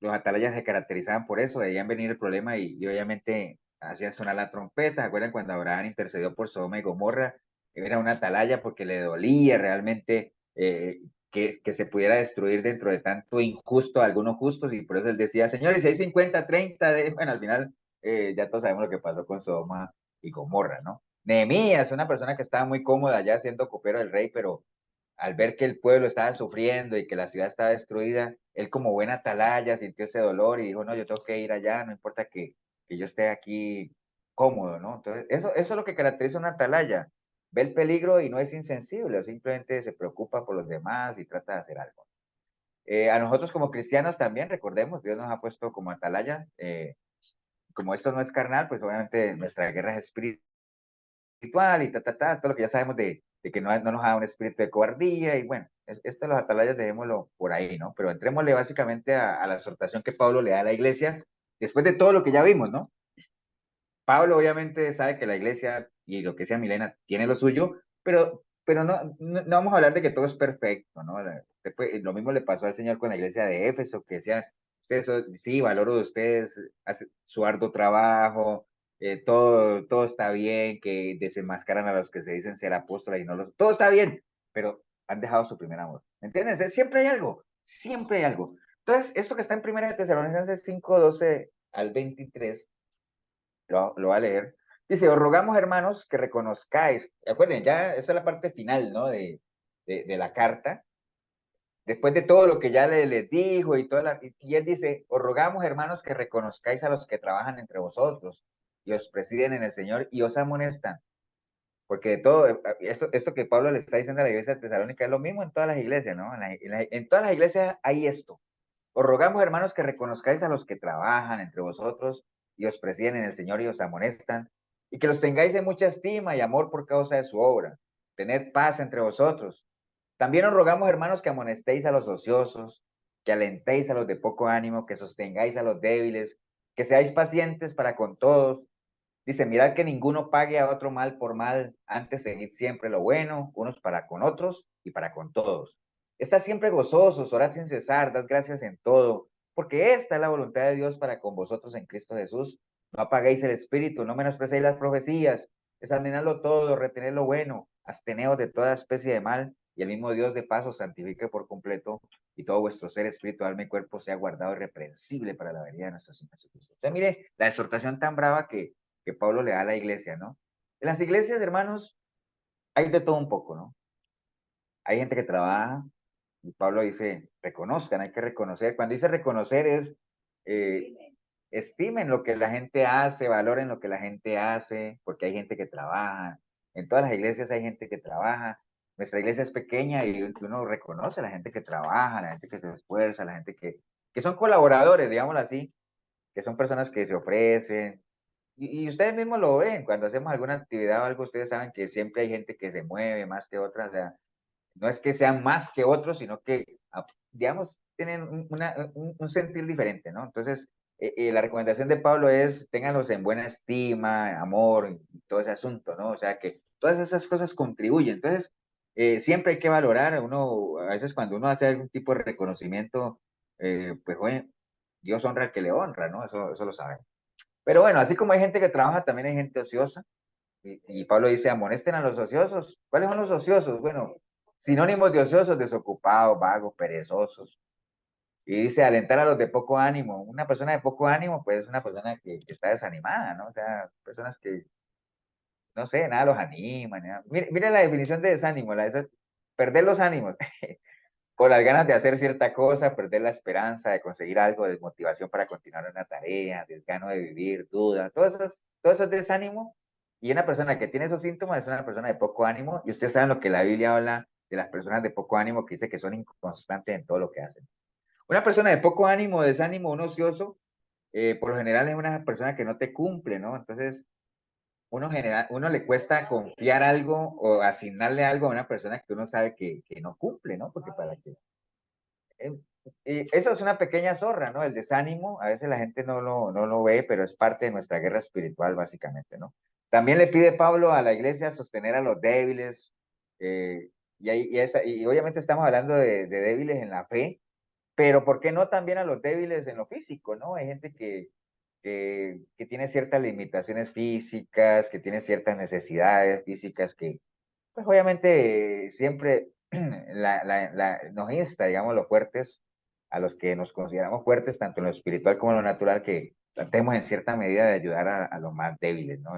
Los atalayas se caracterizaban por eso, veían venir el problema y obviamente hacían sonar la trompeta. ¿Se acuerdan cuando Abraham intercedió por Sodoma y Gomorra? Era una atalaya porque le dolía realmente que se pudiera destruir dentro de tanto injusto a algunos justos y por eso él decía, señores, si hay 50, 30, bueno, al final ya todos sabemos lo que pasó con Sodoma y Gomorra, ¿no? Nehemías, una persona que estaba muy cómoda allá siendo copero del rey, pero al ver que el pueblo estaba sufriendo y que la ciudad estaba destruida, él como buena atalaya sintió ese dolor y dijo, no, yo tengo que ir allá, no importa que yo esté aquí cómodo, ¿no? Entonces, eso es lo que caracteriza a una atalaya. Ve el peligro y no es insensible, o simplemente se preocupa por los demás y trata de hacer algo. A nosotros como cristianos también, recordemos, Dios nos ha puesto como atalaya, como esto no es carnal, pues obviamente nuestra guerra es espiritual y todo lo que ya sabemos de que no nos da un espíritu de cobardía y bueno, esto de los atalayas dejémoslo por ahí, ¿no? Pero entrémosle básicamente a la exhortación que Pablo le da a la iglesia después de todo lo que ya vimos, ¿no? Pablo obviamente sabe que la iglesia y lo que sea Milena tiene lo suyo, pero no vamos a hablar de que todo es perfecto, ¿no? Lo mismo le pasó al Señor con la iglesia de Éfeso, que decía, ustedes, sí, valoro de ustedes su arduo trabajo, todo está bien, que desenmascaran a los que se dicen ser apóstoles y no los... Todo está bien, pero han dejado su primer amor. ¿Entiendes? Siempre hay algo, siempre hay algo. Entonces, esto que está en 1 Tesalonicenses 5, 12 al 23, lo va a leer. Dice, os rogamos, hermanos, que reconozcáis, acuerden, ya esta es la parte final, ¿no? De la carta. después de todo lo que ya les dijo y él dice, os rogamos, hermanos, que reconozcáis a los que trabajan entre vosotros y os presiden en el Señor y os amonestan. Porque todo, esto que Pablo le está diciendo a la iglesia de Tesalónica es lo mismo en todas las iglesias, ¿no? En todas las iglesias hay esto. Os rogamos, hermanos, que reconozcáis a los que trabajan entre vosotros y os presiden en el Señor y os amonestan, y que los tengáis en mucha estima y amor por causa de su obra. Tened paz entre vosotros. También os rogamos, hermanos, que amonestéis a los ociosos, que alentéis a los de poco ánimo, que sostengáis a los débiles, que seáis pacientes para con todos. Dice, mirad que ninguno pague a otro mal por mal, antes seguid siempre lo bueno, unos para con otros y para con todos. Estad siempre gozosos, orad sin cesar, dad gracias en todo, porque esta es la voluntad de Dios para con vosotros en Cristo Jesús. No apaguéis el espíritu, no menosprecéis las profecías, examinadlo todo, retened lo bueno, absteneos de toda especie de mal, y el mismo Dios de paso santifique por completo, y todo vuestro ser, espíritu, alma y cuerpo sea guardado irreprensible para la venida de nuestro Señor Jesucristo. Entonces, mire, la exhortación tan brava que Pablo le da a la iglesia, ¿no? En las iglesias, hermanos, hay de todo un poco, ¿no? Hay gente que trabaja, y Pablo dice, reconozcan, hay que reconocer. Cuando dice reconocer es, estimen lo que la gente hace, valoren lo que la gente hace, porque hay gente que trabaja. En todas las iglesias hay gente que trabaja. Nuestra iglesia es pequeña y uno reconoce a la gente que trabaja, la gente que se esfuerza, la gente que son colaboradores, digámoslo así, que son personas que se ofrecen, y ustedes mismos lo ven, cuando hacemos alguna actividad o algo, ustedes saben que siempre hay gente que se mueve más que otras, o sea, no es que sean más que otros, sino que, digamos, tienen un sentir diferente, ¿no? Entonces, la recomendación de Pablo es, ténganlos en buena estima, amor, y todo ese asunto, ¿no? O sea, que todas esas cosas contribuyen. Entonces, siempre hay que valorar, a veces cuando uno hace algún tipo de reconocimiento, pues, bueno, Dios honra al que le honra, ¿no? Eso lo saben. Pero bueno, así como hay gente que trabaja, también hay gente ociosa. Y Pablo dice, amonesten a los ociosos. ¿Cuáles son los ociosos? Bueno, sinónimos de ociosos, desocupados, vagos, perezosos. Y dice, alentar a los de poco ánimo. Una persona de poco ánimo, pues es una persona que está desanimada, ¿no? O sea, personas que, no sé, nada los anima. Nada. Mire la definición de desánimo, perder los ánimos. Con las ganas de hacer cierta cosa, perder la esperanza de conseguir algo, desmotivación para continuar una tarea, desgano de vivir, duda, todo eso es desánimo. Y una persona que tiene esos síntomas es una persona de poco ánimo. Y ustedes saben lo que la Biblia habla de las personas de poco ánimo, que dice que son inconstantes en todo lo que hacen. Una persona de poco ánimo, desánimo, un ocioso, por lo general es una persona que no te cumple, ¿no? Entonces, uno le cuesta confiar algo o asignarle algo a una persona que uno sabe que no cumple, ¿no? Porque para qué. Y eso es una pequeña zorra, ¿no? El desánimo, a veces la gente no lo ve, pero es parte de nuestra guerra espiritual, básicamente, ¿no? También le pide Pablo a la iglesia sostener a los débiles, y obviamente estamos hablando de débiles en la fe, pero ¿por qué no también a los débiles en lo físico, ¿no? Hay gente que tiene ciertas limitaciones físicas, que tiene ciertas necesidades físicas que, pues obviamente siempre nos insta, digamos, los fuertes, a los que nos consideramos fuertes, tanto en lo espiritual como en lo natural, que tratemos en cierta medida de ayudar a los más débiles, ¿no?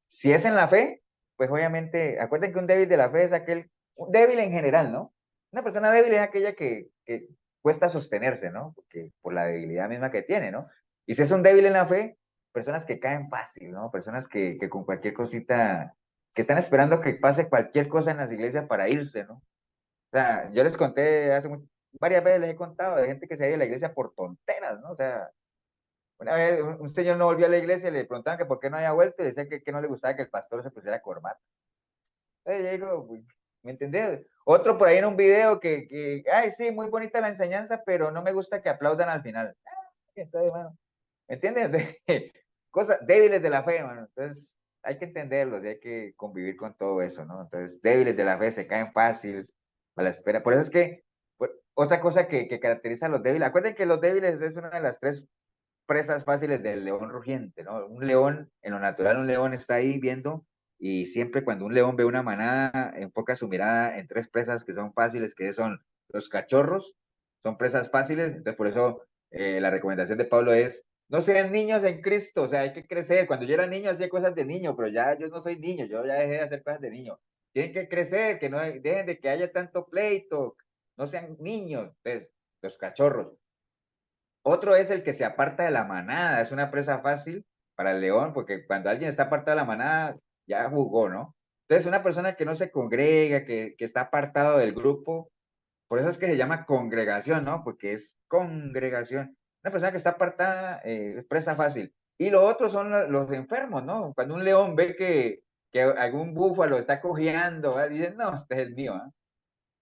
Si es en la fe, pues obviamente, acuérdense que un débil de la fe es un débil en general, ¿no? Una persona débil es aquella que cuesta sostenerse, ¿no? Porque, por la debilidad misma que tiene, ¿no? Y si es un débil en la fe, personas que caen fácil, ¿no? Personas que con cualquier cosita, que están esperando que pase cualquier cosa en las iglesias para irse, ¿no? O sea, yo les conté varias veces les he contado de gente que se ha ido a la iglesia por tonteras, ¿no? O sea, una vez un señor no volvió a la iglesia y le preguntaban que por qué no había vuelto y decía que no le gustaba que el pastor se pusiera corbata. Entonces yo digo, ¿me entendés? Otro por ahí en un video ay, sí, muy bonita la enseñanza, pero no me gusta que aplaudan al final. Entonces, bueno, ¿me entiendes? Cosas débiles de la fe, bueno, entonces hay que entenderlos y hay que convivir con todo eso, ¿no? Entonces, débiles de la fe se caen fácil a la espera. Por eso es que otra cosa que caracteriza a los débiles, acuérdense que los débiles es una de las tres presas fáciles del león rugiente, ¿no? Un león, en lo natural, un león está ahí viendo y siempre cuando un león ve una manada, enfoca su mirada en tres presas que son fáciles, que son los cachorros, son presas fáciles, entonces por eso la recomendación de Pablo es, no sean niños en Cristo, o sea, hay que crecer. Cuando yo era niño hacía cosas de niño, pero ya yo no soy niño, yo ya dejé de hacer cosas de niño. Tienen que crecer, que no dejen de que haya tanto pleito, no sean niños, pues, los cachorros. Otro es el que se aparta de la manada, es una presa fácil para el león, porque cuando alguien está apartado de la manada, ya jugó, ¿no? Entonces, una persona que no se congrega, que está apartado del grupo, por eso es que se llama congregación, ¿no? Porque es congregación. Una persona que está apartada es presa fácil. Y lo otro son los enfermos, ¿no? Cuando un león ve que algún búfalo está cojeando, ¿verdad? Dicen, no, este es el mío, ¿eh?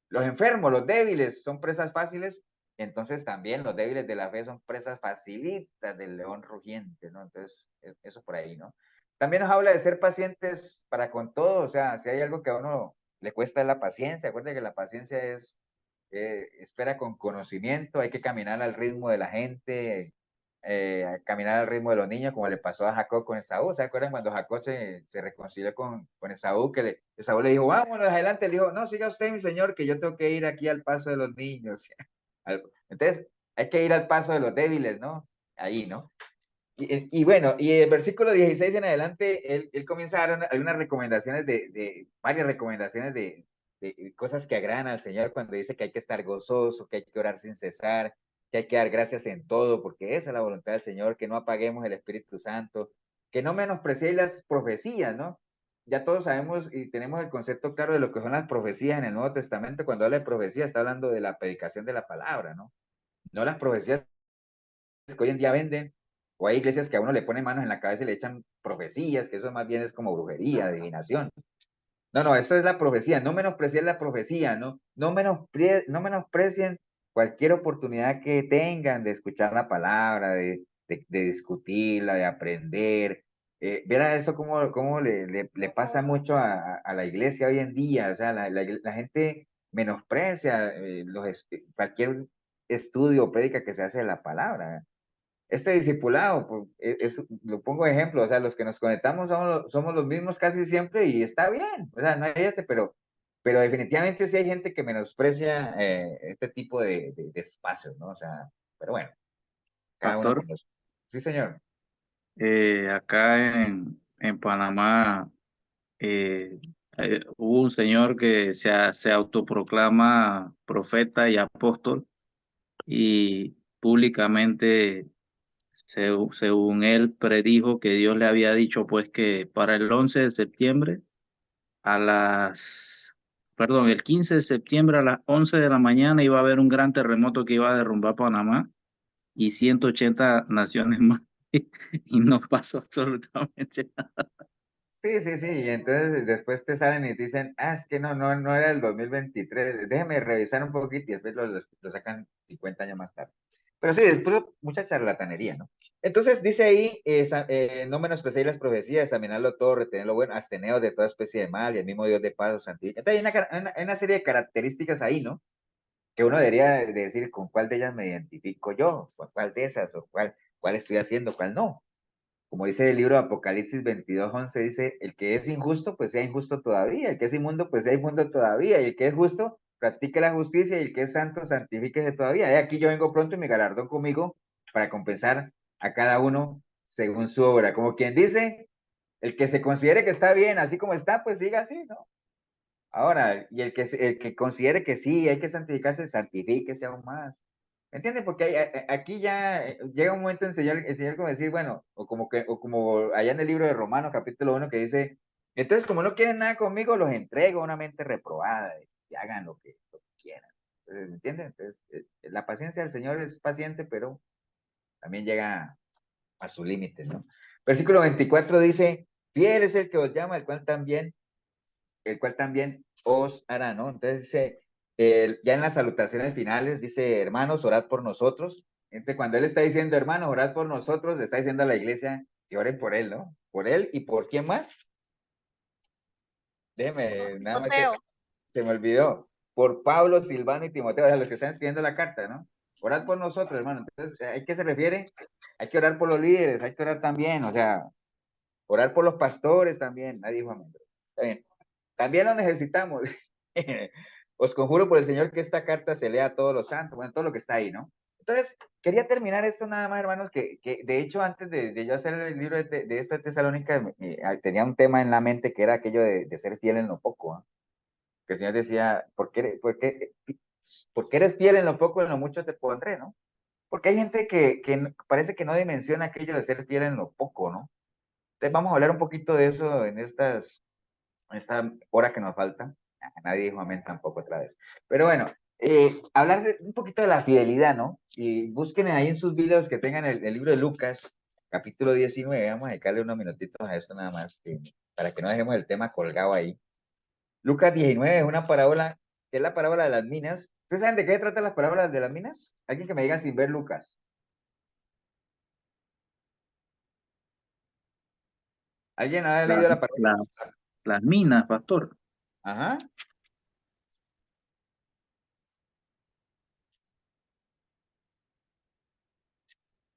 Los enfermos, los débiles son presas fáciles, entonces también los débiles de la fe son presas facilitas del león rugiente, ¿no? Entonces, eso por ahí, ¿no? También nos habla de ser pacientes para con todo, o sea, si hay algo que a uno le cuesta es la paciencia, acuérdate que la paciencia es, espera con conocimiento, hay que caminar al ritmo de la gente, caminar al ritmo de los niños, como le pasó a Jacob con Esaú. ¿Se acuerdan cuando Jacob se reconcilió con Esaú? Esaú le dijo, vámonos adelante. Le dijo, no, siga usted, mi señor, que yo tengo que ir aquí al paso de los niños. Entonces, hay que ir al paso de los débiles, ¿no? Ahí, ¿no? Y bueno, y el versículo 16 en adelante, él comienza a dar algunas recomendaciones varias recomendaciones de cosas que agradan al Señor cuando dice que hay que estar gozoso, que hay que orar sin cesar, que hay que dar gracias en todo, porque esa es la voluntad del Señor, que no apaguemos el Espíritu Santo, que no menospreciéis las profecías, ¿no? Ya todos sabemos y tenemos el concepto claro de lo que son las profecías en el Nuevo Testamento. Cuando habla de profecía, está hablando de la predicación de la palabra, ¿no? No las profecías que hoy en día venden, o hay iglesias que a uno le ponen manos en la cabeza y le echan profecías, que eso más bien es como brujería, adivinación. No, no, esta es la profecía, no menosprecien la profecía, ¿no? No menosprecien cualquier oportunidad que tengan de escuchar la palabra, de discutirla, de aprender. Verá eso cómo le pasa mucho a la iglesia hoy en día, o sea, la gente menosprecia cualquier estudio o prédica que se hace de la palabra. Este discipulado, pues, lo pongo de ejemplo, o sea, los que nos conectamos somos los mismos casi siempre y está bien, o sea, no hay pero definitivamente sí hay gente que menosprecia este tipo de espacios, ¿no? O sea, pero bueno, cada uno Pastor, con eso. Sí, señor. acá en Panamá hubo un señor que se autoproclama profeta y apóstol y públicamente, según él, predijo que Dios le había dicho pues que para el 11 de septiembre el 15 de septiembre a las 11 de la mañana iba a haber un gran terremoto que iba a derrumbar Panamá y 180 naciones más y no pasó absolutamente nada. Sí, sí, sí, y entonces después te salen y te dicen, es que no era el 2023, déjeme revisar un poquito y después lo sacan 50 años más tarde. Pero sí, después mucha charlatanería, ¿no? Entonces dice ahí, no menosprecéis las profecías, examinarlo todo, retenerlo bueno, absteneos de toda especie de mal y el mismo Dios de paz os santifica. Entonces hay una serie de características ahí, ¿no? Que uno debería de decir con cuál de ellas me identifico yo, cuál de esas, o cuál estoy haciendo, cuál no. Como dice el libro de Apocalipsis 22:11, dice, el que es injusto, pues sea injusto todavía, el que es inmundo, pues sea inmundo todavía, y el que es justo, practique la justicia, y el que es santo, santifíquese todavía. Y aquí yo vengo pronto y mi galardón conmigo para compensar a cada uno según su obra. Como quien dice, el que se considere que está bien, así como está, pues siga así, ¿no? Ahora, y el que considere que sí, hay que santificarse, santifíquese aún más. ¿Me entiendes? Porque aquí ya llega un momento en el Señor como decir, bueno, o como allá en el libro de Romanos, capítulo 1, que dice, entonces como no quieren nada conmigo, los entrego a una mente reprobada y hagan lo que quieran. Entonces, ¿me entiendes? Entonces, la paciencia del Señor es paciente, pero también llega a su límite, ¿no? Versículo 24 dice, fiel es el que os llama, el cual también os hará, ¿no? Entonces dice, ya en las salutaciones finales dice, hermanos, orad por nosotros. Entonces, cuando él está diciendo, hermanos, orad por nosotros, le está diciendo a la iglesia que oren por él, ¿no? Por él y por quién más. Déjeme, nada más que Timoteo. se me olvidó. Por Pablo, Silvano y Timoteo, o sea, los que están escribiendo la carta, ¿no? Orad por nosotros, hermano. Entonces, ¿a qué se refiere? Hay que orar por los líderes, hay que orar también, o sea, orar por los pastores también. Nadie dijo amén. Está bien. También lo necesitamos. Os conjuro por el Señor que esta carta se lea a todos los santos, bueno, todo lo que está ahí, ¿no? Entonces, quería terminar esto nada más, hermanos, que de hecho antes de yo hacer el libro de esta Tesalónica, tenía un tema en la mente que era aquello de ser fiel en lo poco, ¿eh? Que el Señor decía, ¿por qué porque eres fiel en lo poco, en lo mucho te pondré, ¿no? Porque hay gente que parece que no dimensiona aquello de ser fiel en lo poco, ¿no? Entonces vamos a hablar un poquito de eso en esta hora que nos falta. Nadie dijo amén tampoco otra vez. Pero bueno, hablar un poquito de la fidelidad, ¿no? Y busquen ahí en sus videos que tengan el libro de Lucas, capítulo 19. Vamos a dedicarle unos minutitos a esto nada más, para que no dejemos el tema colgado ahí. Lucas 19 es una parábola, que es la parábola de las minas. ¿Ustedes saben de qué tratan las parábolas de las minas? Alguien que me diga sin ver Lucas. ¿Alguien ha La- leído la parábola? las minas, pastor. Ajá.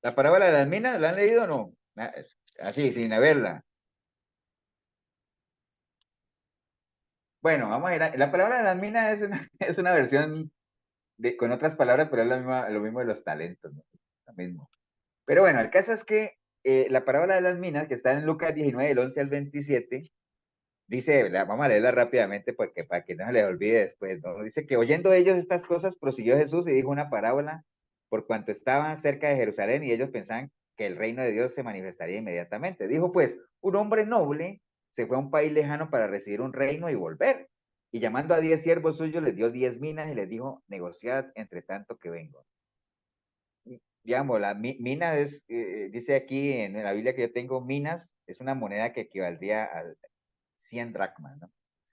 ¿La parábola de las minas la han leído o no? Así, sin haberla. Bueno, vamos a ir la palabra de las minas es una, es una versión con otras palabras, pero es la misma, lo mismo de los talentos, ¿no? Lo mismo. Pero bueno, el caso es que la parábola de las minas, que está en Lucas 19, del 11 al 27, dice, vamos a leerla rápidamente porque para que no se les olvide después, ¿no? Dice que oyendo ellos estas cosas, prosiguió Jesús y dijo una parábola por cuanto estaban cerca de Jerusalén y ellos pensaban que el reino de Dios se manifestaría inmediatamente. Dijo pues, un hombre noble se fue a un país lejano para recibir un reino y volver. Y llamando a 10 siervos suyos, les dio 10 minas y les dijo, negociad entre tanto que vengo. Digamos, la mina es, dice aquí en la Biblia que yo tengo, minas, es una moneda que equivaldría a 100 dracmas, ¿no?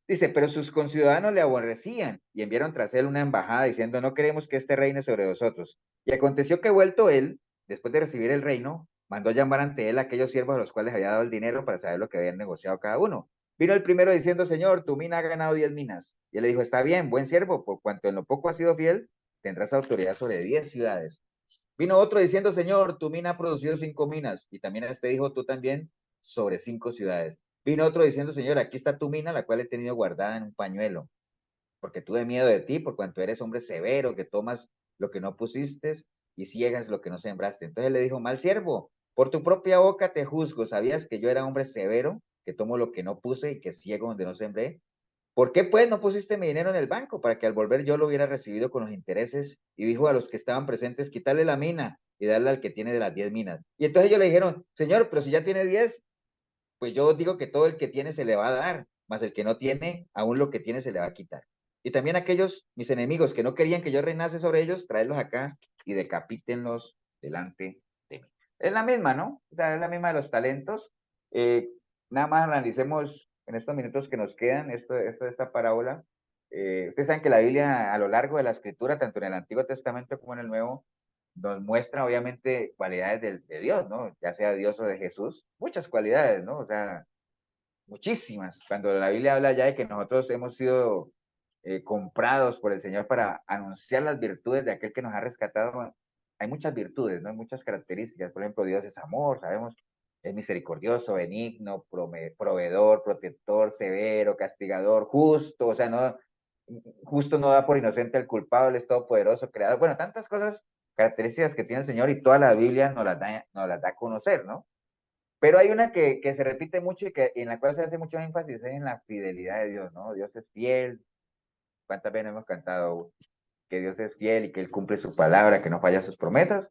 Dice, pero sus conciudadanos le aborrecían y enviaron tras él una embajada diciendo, no queremos que este reine sobre vosotros. Y aconteció que vuelto él, después de recibir el reino, mandó llamar ante él a aquellos siervos a los cuales había dado el dinero para saber lo que habían negociado cada uno. Vino el primero diciendo, Señor, tu mina ha ganado 10 minas. Y él le dijo, está bien, buen siervo, por cuanto en lo poco has sido fiel, tendrás autoridad sobre 10 ciudades. Vino otro diciendo, Señor, tu mina ha producido 5 minas. Y también a este dijo, tú también sobre 5 ciudades. Vino otro diciendo, Señor, aquí está tu mina, la cual he tenido guardada en un pañuelo, porque tuve miedo de ti, por cuanto eres hombre severo, que tomas lo que no pusiste y ciegas lo que no sembraste. Entonces le dijo, mal siervo, por tu propia boca te juzgo. ¿Sabías que yo era hombre severo, que tomo lo que no puse y que ciego donde no sembré? ¿Por qué pues no pusiste mi dinero en el banco para que al volver yo lo hubiera recibido con los intereses? Y dijo a los que estaban presentes, quitarle la mina y darle al que tiene de las 10 minas. Y entonces ellos le dijeron, Señor, pero si ya tiene 10, pues yo digo que todo el que tiene se le va a dar, mas el que no tiene, aún lo que tiene se le va a quitar. Y también aquellos, mis enemigos, que no querían que yo reinase sobre ellos, traedlos acá y decapítenlos delante de mí. Es la misma, ¿no? O sea, es la misma de los talentos. Nada más analicemos en estos minutos que nos quedan esta parábola. Ustedes saben que la Biblia a lo largo de la escritura, tanto en el Antiguo Testamento como en el Nuevo, nos muestra obviamente cualidades de Dios, ¿no? Ya sea Dios o de Jesús, muchas cualidades, ¿no? O sea, muchísimas. Cuando la Biblia habla ya de que nosotros hemos sido comprados por el Señor para anunciar las virtudes de aquel que nos ha rescatado, hay muchas virtudes, ¿no? Hay muchas características. Por ejemplo, Dios es amor, sabemos, es misericordioso, benigno, proveedor, protector, severo, castigador, justo, o sea, no, justo no da por inocente al culpable, es todopoderoso, creador. Bueno, tantas cosas, características que tiene el Señor y toda la Biblia nos las da a conocer, ¿no? Pero hay una que se repite mucho y en la cual se hace mucho énfasis en la fidelidad de Dios, ¿no? Dios es fiel. ¿Cuántas veces hemos cantado que Dios es fiel y que Él cumple su palabra, que no falla sus promesas?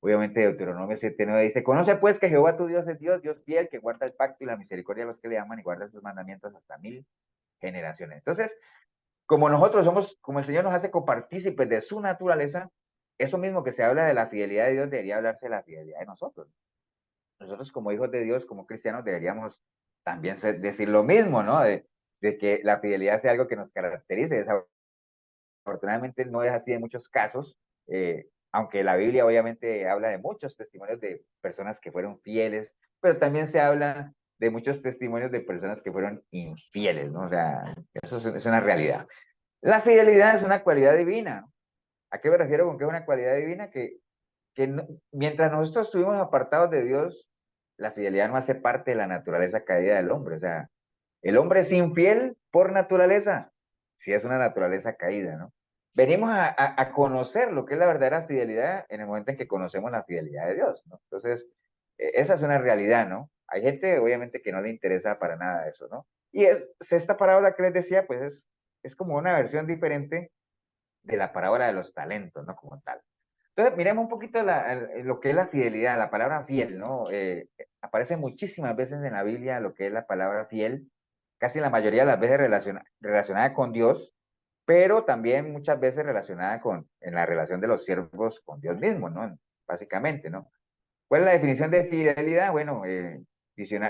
Obviamente Deuteronomio 7:9 dice, conoce pues que Jehová tu Dios es Dios, Dios fiel, que guarda el pacto y la misericordia de los que le aman y guarda sus mandamientos hasta 1000 generaciones. Entonces, como nosotros somos, como el Señor nos hace copartícipes de su naturaleza, eso mismo que se habla de la fidelidad de Dios debería hablarse de la fidelidad de nosotros. Nosotros como hijos de Dios, como cristianos, deberíamos también decir lo mismo, ¿no? De que la fidelidad sea algo que nos caracterice. Desafortunadamente no es así en muchos casos, aunque la Biblia obviamente habla de muchos testimonios de personas que fueron fieles, pero también se habla de muchos testimonios de personas que fueron infieles, ¿no? O sea, eso es una realidad. La fidelidad es una cualidad divina. ¿A qué me refiero con que es una cualidad divina? Que mientras nosotros estuvimos apartados de Dios, la fidelidad no hace parte de la naturaleza caída del hombre. O sea, el hombre es infiel por naturaleza, si es una naturaleza caída, ¿no? Venimos a conocer lo que es la verdadera fidelidad en el momento en que conocemos la fidelidad de Dios, ¿no? Entonces, esa es una realidad, ¿no? Hay gente, obviamente, que no le interesa para nada eso, ¿no? Y esta parábola que les decía, pues es como una versión diferente de la parábola de los talentos, ¿no? Como tal. Entonces, miremos un poquito lo que es la fidelidad, la palabra fiel, ¿no? Aparece muchísimas veces en la Biblia lo que es la palabra fiel, casi la mayoría de las veces relacionada con Dios, pero también muchas veces relacionada en la relación de los siervos con Dios mismo, ¿no? Básicamente, ¿no? ¿Cuál es la definición de fidelidad? Bueno,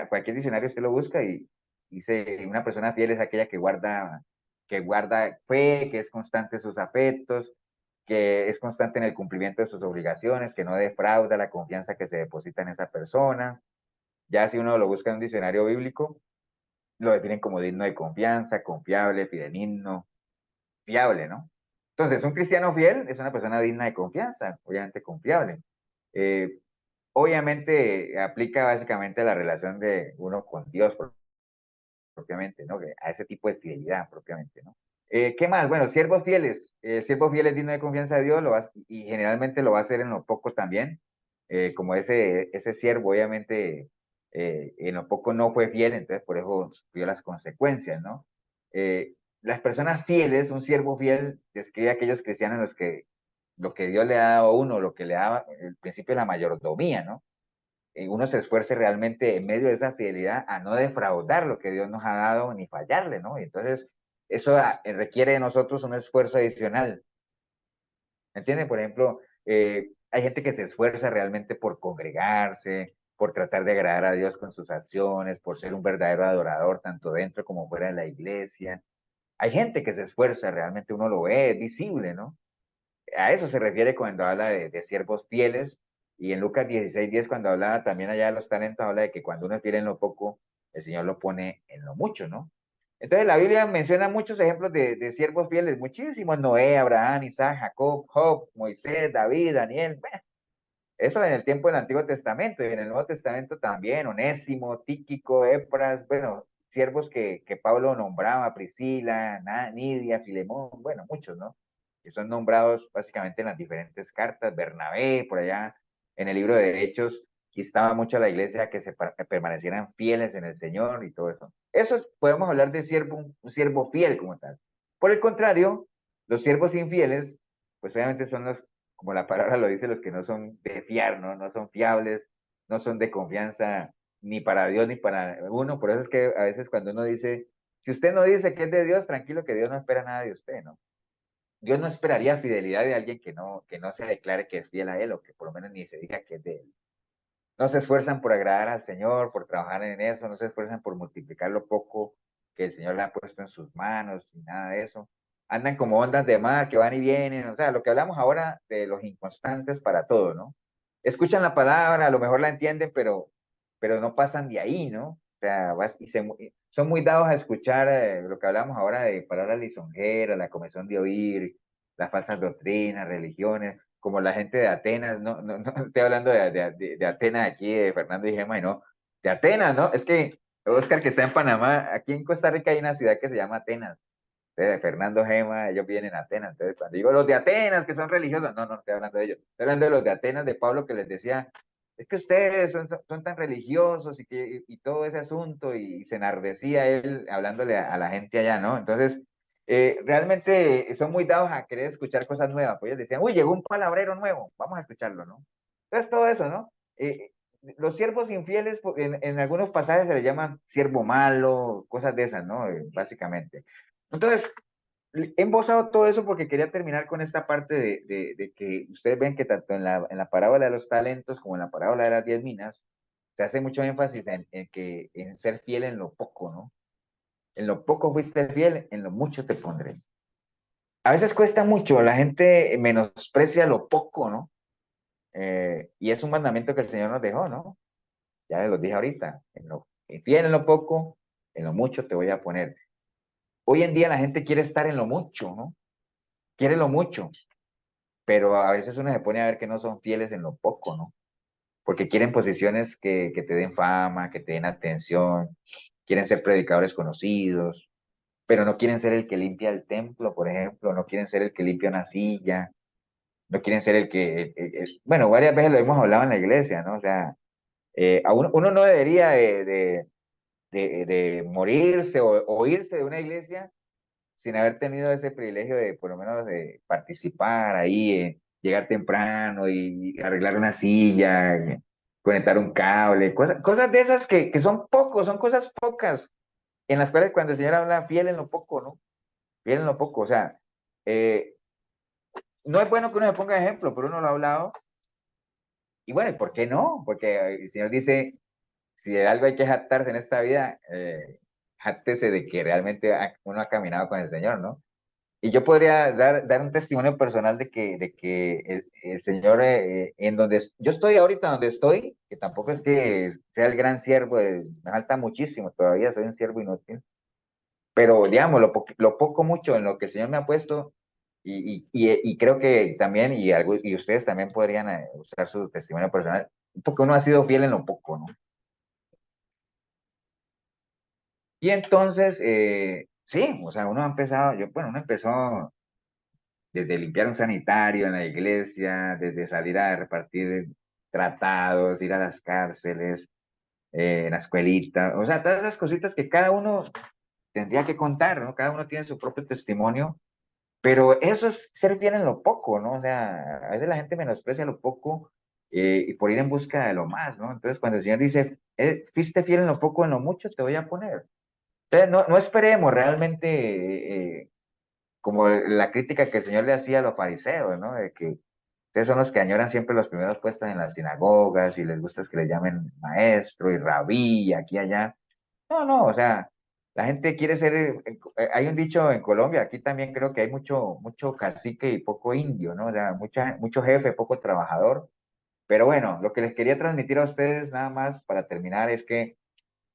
cualquier diccionario usted lo busca y dice, una persona fiel es aquella que guarda fe, que es constante en sus afectos, que es constante en el cumplimiento de sus obligaciones, que no defrauda la confianza que se deposita en esa persona. Ya si uno lo busca en un diccionario bíblico, lo definen como digno de confianza, confiable, fidedigno, fiable, ¿no? Entonces, un cristiano fiel es una persona digna de confianza, obviamente confiable. Obviamente aplica básicamente a la relación de uno con Dios propiamente, ¿no? A ese tipo de fidelidad propiamente, ¿no? ¿Qué más? Bueno, siervos fieles digno de confianza de Dios y generalmente lo va a hacer en lo poco también, como ese siervo obviamente en lo poco no fue fiel, entonces por eso sufrió las consecuencias, ¿no? Las personas fieles, un siervo fiel describe a aquellos cristianos en los que lo que Dios le ha dado a uno, lo que le da el principio de la mayordomía, ¿no? Uno se esfuerce realmente en medio de esa fidelidad a no defraudar lo que Dios nos ha dado ni fallarle, ¿no? Y entonces eso requiere de nosotros un esfuerzo adicional. ¿Entienden? Por ejemplo, hay gente que se esfuerza realmente por congregarse, por tratar de agradar a Dios con sus acciones, por ser un verdadero adorador tanto dentro como fuera de la iglesia. Hay gente que se esfuerza, realmente uno lo ve, es visible, ¿no? A eso se refiere cuando habla de siervos fieles. Y en Lucas 16:10, cuando hablaba también allá de los talentos, habla de que cuando uno es fiel en lo poco, el Señor lo pone en lo mucho, ¿no? Entonces la Biblia menciona muchos ejemplos de siervos fieles, muchísimos: Noé, Abraham, Isaac, Jacob, Job, Moisés, David, Daniel. Bueno, eso en el tiempo del Antiguo Testamento, y en el Nuevo Testamento también: Onésimo, Tíquico, Epras, bueno, siervos que Pablo nombraba: Priscila, Nidia, Filemón, bueno, muchos, ¿no? Que son nombrados básicamente en las diferentes cartas. Bernabé, por allá en el libro de Hechos, instaba mucho a la iglesia que permanecieran fieles en el Señor y todo eso. Podemos hablar de un siervo fiel como tal. Por el contrario, los siervos infieles, pues obviamente son como la palabra lo dice, los que no son de fiar, ¿no? No son fiables, no son de confianza ni para Dios ni para uno. Por eso es que a veces cuando uno dice, si usted no dice que es de Dios, tranquilo que Dios no espera nada de usted, ¿no? Dios no esperaría fidelidad de alguien que no se declare que es fiel a Él, o que por lo menos ni se diga que es de Él. No se esfuerzan por agradar al Señor, por trabajar en eso, no se esfuerzan por multiplicar lo poco que el Señor le ha puesto en sus manos, y nada de eso. Andan como ondas de mar que van y vienen, o sea, lo que hablamos ahora de los inconstantes para todo, ¿no? Escuchan la palabra, a lo mejor la entienden, pero no pasan de ahí, ¿no? O sea, son muy dados a escuchar lo que hablamos ahora de palabras lisonjeras, la comezón de oír, las falsas doctrinas, religiones, como la gente de Atenas. No estoy hablando de Atenas aquí, de Fernando y Gemma, y no, de Atenas, ¿no? Es que Oscar, que está en Panamá, aquí en Costa Rica hay una ciudad que se llama Atenas. De Fernando Gema, ellos vienen a Atenas. Entonces, cuando digo los de Atenas, que son religiosos, no estoy hablando de ellos. Estoy hablando de los de Atenas, de Pablo, que les decía, es que ustedes son tan religiosos y todo ese asunto, y se enardecía él hablándole a la gente allá, ¿no? Entonces, realmente son muy dados a querer escuchar cosas nuevas. Pues ellos decían, uy, llegó un palabrero nuevo, vamos a escucharlo, ¿no? Entonces, todo eso, ¿no? Los siervos infieles, en algunos pasajes se les llaman siervo malo, cosas de esas, ¿no? Básicamente. Entonces, he embozado todo eso porque quería terminar con esta parte de que ustedes ven que tanto en la parábola de los talentos como en la parábola de las 10 minas, se hace mucho énfasis en ser fiel en lo poco, ¿no? En lo poco fuiste fiel, en lo mucho te pondré. A veces cuesta mucho, la gente menosprecia lo poco, ¿no? Y es un mandamiento que el Señor nos dejó, ¿no? Ya les lo dije ahorita: fiel en lo poco, en lo mucho te voy a poner. Hoy en día la gente quiere estar en lo mucho, ¿no? Quiere lo mucho, pero a veces uno se pone a ver que no son fieles en lo poco, ¿no? Porque quieren posiciones que te den fama, que te den atención, quieren ser predicadores conocidos, pero no quieren ser el que limpia el templo, por ejemplo, no quieren ser el que limpia una silla, no quieren ser el que, bueno, varias veces lo hemos hablado en la iglesia, ¿no? O sea, uno no debería de morirse o irse de una iglesia sin haber tenido ese privilegio de por lo menos de participar ahí, llegar temprano y arreglar una silla, conectar un cable, cosas de esas que son pocos, son cosas pocas, en las cuales cuando el Señor habla fiel en lo poco, ¿no? Fiel en lo poco, o sea, eh, no es bueno que uno se ponga ejemplo, pero uno lo ha hablado, y bueno, ¿y por qué no? Porque el Señor dice, si de algo hay que jactarse en esta vida, jáctese de que realmente uno ha caminado con el Señor, ¿no? Y yo podría dar un testimonio personal de que el Señor, en donde yo estoy ahorita, donde estoy, que tampoco es que sea el gran siervo, me falta muchísimo, todavía soy un siervo inútil, pero digamos, lo poco mucho en lo que el Señor me ha puesto, y creo que también, y ustedes también podrían usar su testimonio personal, porque uno ha sido fiel en lo poco, ¿no? Y entonces, sí, o sea, uno ha empezado, bueno, uno empezó desde limpiar un sanitario en la iglesia, desde salir a repartir tratados, ir a las cárceles, en la escuelita, o sea, todas esas cositas que cada uno tendría que contar, ¿no? Cada uno tiene su propio testimonio, pero eso es ser fiel en lo poco, ¿no? O sea, a veces la gente menosprecia lo poco, y por ir en busca de lo más, ¿no? Entonces, cuando el Señor dice, fuiste fiel en lo poco, en lo mucho te voy a poner. Entonces, no esperemos realmente, como la crítica que el Señor le hacía a los fariseos, ¿no? De que ustedes son los que añoran siempre los primeros puestos en las sinagogas y les gusta que les llamen maestro y rabí y aquí y allá. No, o sea, la gente quiere ser, hay un dicho en Colombia, aquí también creo que hay mucho cacique y poco indio, ¿no? O sea, mucho jefe, poco trabajador. Pero bueno, lo que les quería transmitir a ustedes nada más para terminar es que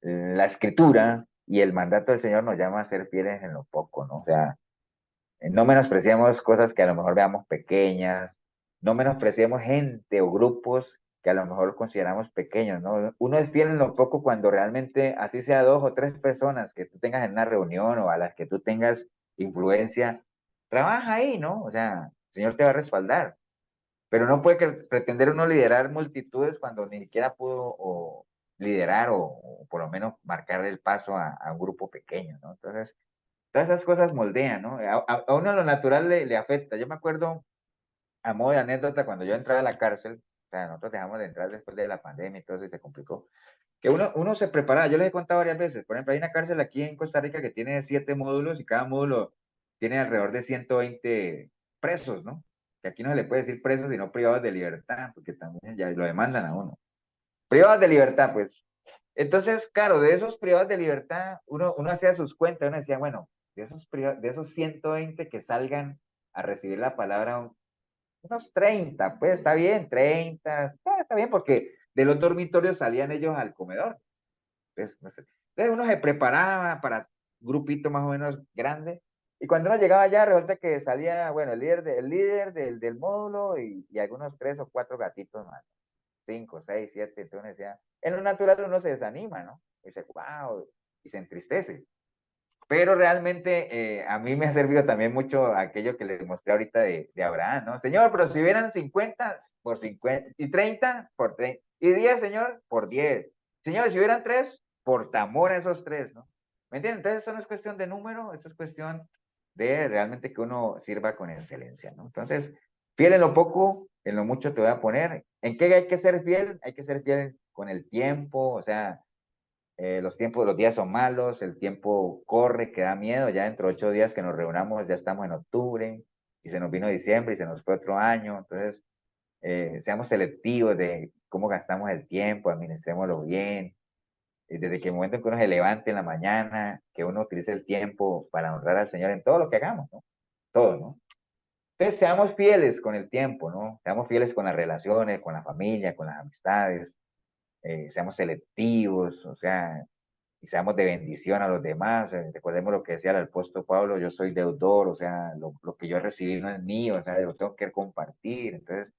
la escritura y el mandato del Señor nos llama a ser fieles en lo poco, ¿no? O sea, no menospreciemos cosas que a lo mejor veamos pequeñas, no menospreciemos gente o grupos que a lo mejor consideramos pequeños, ¿no? Uno es fiel en lo poco cuando realmente, así sea 2 o 3 personas que tú tengas en una reunión o a las que tú tengas influencia, trabaja ahí, ¿no? O sea, el Señor te va a respaldar, pero no puede pretender uno liderar multitudes cuando ni siquiera pudo liderar o por lo menos marcar el paso a un grupo pequeño, ¿no? Entonces, todas esas cosas moldean, ¿no? A uno lo natural le afecta. Yo me acuerdo, a modo de anécdota, cuando yo entraba a la cárcel, o sea, nosotros dejamos de entrar después de la pandemia y todo eso y se complicó, que uno se preparaba, yo les he contado varias veces, por ejemplo, hay una cárcel aquí en Costa Rica que tiene 7 módulos y cada módulo tiene alrededor de 120 presos, ¿no? Que aquí no se le puede decir presos, sino privados de libertad, porque también ya lo demandan a uno. Privados de libertad, pues. Entonces, claro, de esos privados de libertad, uno hacía sus cuentas, uno decía, bueno, de esos 120 que salgan a recibir la palabra, unos 30, pues está bien, 30, está bien, porque de los dormitorios salían ellos al comedor. Entonces, no sé. Entonces uno se preparaba para un grupito más o menos grande, y cuando uno llegaba allá, resulta que salía, bueno, el líder del módulo y algunos 3 o 4 gatitos más, 5, 6, 7, entonces uno decía, en lo natural uno se desanima, ¿no? Y dice, wow, y se entristece. Pero realmente, a mí me ha servido también mucho aquello que les mostré ahorita de Abraham, ¿no? Señor, pero si hubieran 50 por 50, y 30 por 30, y 10, Señor, por 10. Señor, si hubieran 3, por temor a esos 3, ¿no? ¿Me entienden? Entonces, eso no es cuestión de número, eso es cuestión de realmente que uno sirva con excelencia, ¿no? Entonces, fiel en lo poco, en lo mucho te voy a poner. ¿En qué hay que ser fiel? Hay que ser fiel con el tiempo, o sea, los días son malos, el tiempo corre, que da miedo, ya dentro de 8 días que nos reunamos ya estamos en octubre, y se nos vino diciembre y se nos fue otro año. Entonces, seamos selectivos de cómo gastamos el tiempo, administrémoslo bien, y desde que el momento en que uno se levante en la mañana, que uno utilice el tiempo para honrar al Señor en todo lo que hagamos, ¿no? Todo, ¿no? Entonces, seamos fieles con el tiempo, ¿no? Seamos fieles con las relaciones, con la familia, con las amistades, seamos selectivos, o sea, y seamos de bendición a los demás. Recordemos lo que decía el apóstol Pablo, yo soy deudor, o sea, lo que yo recibí no es mío, o sea, lo tengo que compartir. Entonces,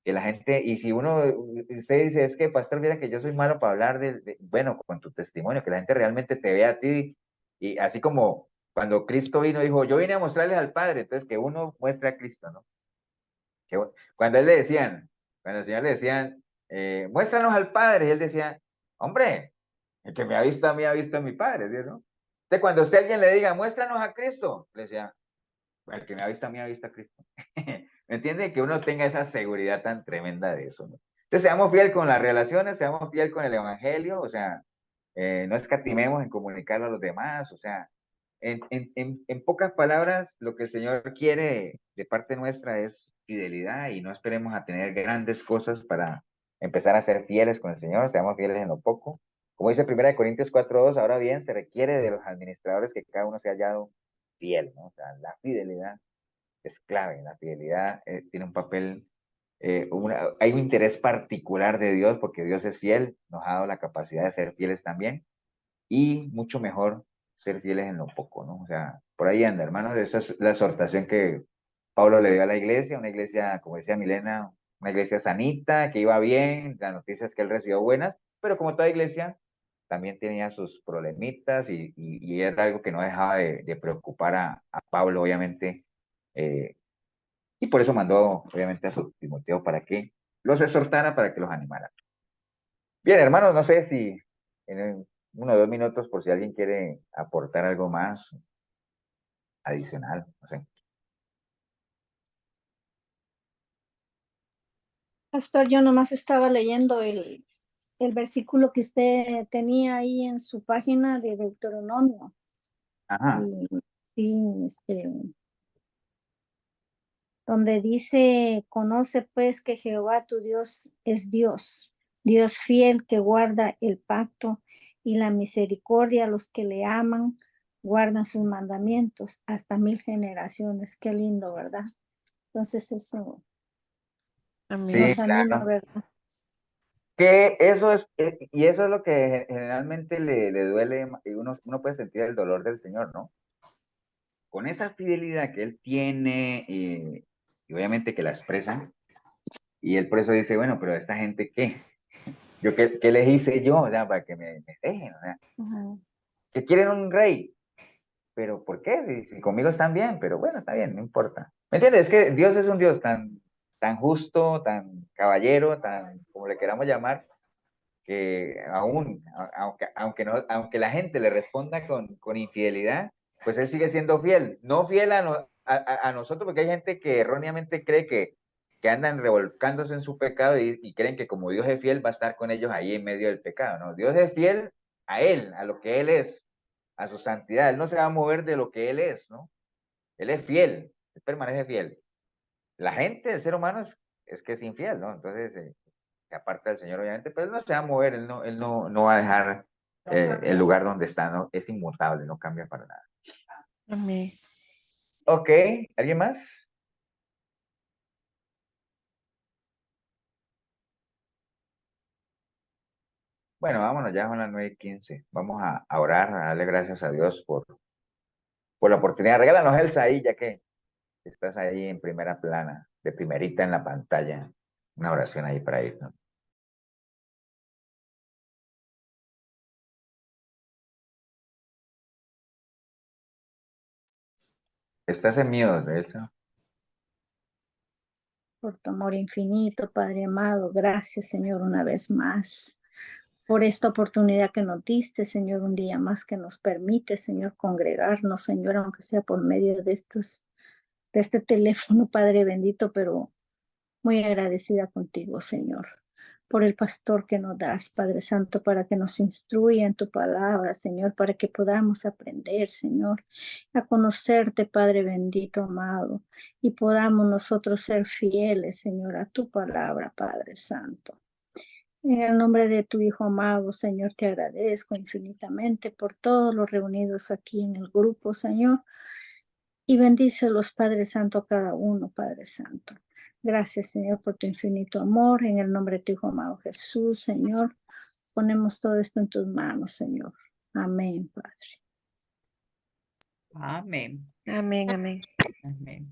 que la gente, y si usted dice, es que pastor, mira que yo soy malo para hablar bueno, con tu testimonio, que la gente realmente te vea a ti, y así como cuando Cristo vino, dijo, yo vine a mostrarles al Padre, entonces que uno muestre a Cristo, ¿no? Cuando él le decían, cuando el Señor le decían, muéstranos al Padre, y él decía, hombre, el que me ha visto a mí ha visto a mi Padre, ¿sí, no? Entonces, cuando usted a alguien le diga, muéstranos a Cristo, le decía, el que me ha visto a mí ha visto a Cristo. ¿Me entiende? Que uno tenga esa seguridad tan tremenda de eso, ¿no? Entonces, seamos fiel con las relaciones, seamos fiel con el evangelio, o sea, no escatimemos en comunicarlo a los demás, o sea, en pocas palabras, lo que el Señor quiere de parte nuestra es fidelidad y no esperemos a tener grandes cosas para empezar a ser fieles con el Señor, seamos fieles en lo poco. Como dice 1 Corintios 4:2, ahora bien, se requiere de los administradores que cada uno se haya hallado fiel, ¿no? O sea, la fidelidad es clave, la fidelidad tiene un papel, hay un interés particular de Dios porque Dios es fiel, nos ha dado la capacidad de ser fieles también y mucho mejor ser fieles en lo poco, ¿no? O sea, por ahí anda, hermanos, esa es la exhortación que Pablo le dio a la iglesia, una iglesia, como decía Milena, una iglesia sanita, que iba bien, las noticias que él recibió buenas, pero como toda iglesia, también tenía sus problemitas y era algo que no dejaba de preocupar a Pablo, obviamente, y por eso mandó, obviamente, a su Timoteo para que los exhortara, para que los animara. Bien, hermanos, no sé si en 1 o 2 minutos, por si alguien quiere aportar algo más adicional, no sé. Pastor, yo nomás estaba leyendo el versículo que usted tenía ahí en su página de Deuteronomio. Ajá. Sí, donde dice, conoce pues que Jehová tu Dios es Dios, Dios fiel que guarda el pacto y la misericordia a los que le aman, guardan sus mandamientos hasta 1000 generaciones. Qué lindo, ¿verdad? Entonces eso Sí, nos anima, claro. ¿verdad? Que eso es, y eso es lo que generalmente le duele, y uno puede sentir el dolor del Señor, ¿no? Con esa fidelidad que Él tiene, y obviamente que la expresa, y Él por eso dice, bueno, pero esta gente, ¿qué? Yo, ¿qué les hice yo? O sea, para que me dejen, o sea, que quieren un rey, pero ¿por qué? Si conmigo están bien, pero bueno, está bien, no importa. ¿Me entiendes? Es que Dios es un Dios tan justo, tan caballero, tan, como le queramos llamar, que aún, aunque la gente le responda con infidelidad, pues Él sigue siendo fiel. No fiel a nosotros, porque hay gente que erróneamente cree que andan revolcándose en su pecado y creen que como Dios es fiel, va a estar con ellos ahí en medio del pecado, ¿no? Dios es fiel a Él, a lo que Él es, a su santidad. Él no se va a mover de lo que Él es, ¿no? Él es fiel, Él permanece fiel. La gente, el ser humano, es que es infiel, ¿no? Entonces, se aparta del Señor, obviamente, pero Él no se va a mover, Él no va a dejar el lugar donde está, ¿no? Es inmutable, no cambia para nada. Amén. Ok, ¿alguien más? Bueno, vámonos, ya son las 9:15. Vamos a orar, a darle gracias a Dios por la oportunidad. Regálanos, Elsa, ahí, ya que estás ahí en primera plana, de primerita en la pantalla. Una oración ahí para ir, ¿no? Estás en mute, Elsa. Por tu amor infinito, Padre amado, gracias, Señor, una vez más por esta oportunidad que nos diste, Señor, un día más que nos permite, Señor, congregarnos, Señor, aunque sea por medio de este teléfono, Padre bendito, pero muy agradecida contigo, Señor, por el pastor que nos das, Padre Santo, para que nos instruya en tu palabra, Señor, para que podamos aprender, Señor, a conocerte, Padre bendito, amado, y podamos nosotros ser fieles, Señor, a tu palabra, Padre Santo. En el nombre de tu Hijo amado, Señor, te agradezco infinitamente por todos los reunidos aquí en el grupo, Señor, y bendícelos, Padre Santo, a cada uno, Padre Santo. Gracias, Señor, por tu infinito amor. En el nombre de tu Hijo amado Jesús, Señor, ponemos todo esto en tus manos, Señor. Amén, Padre. Amén. Amén, amén. Amén.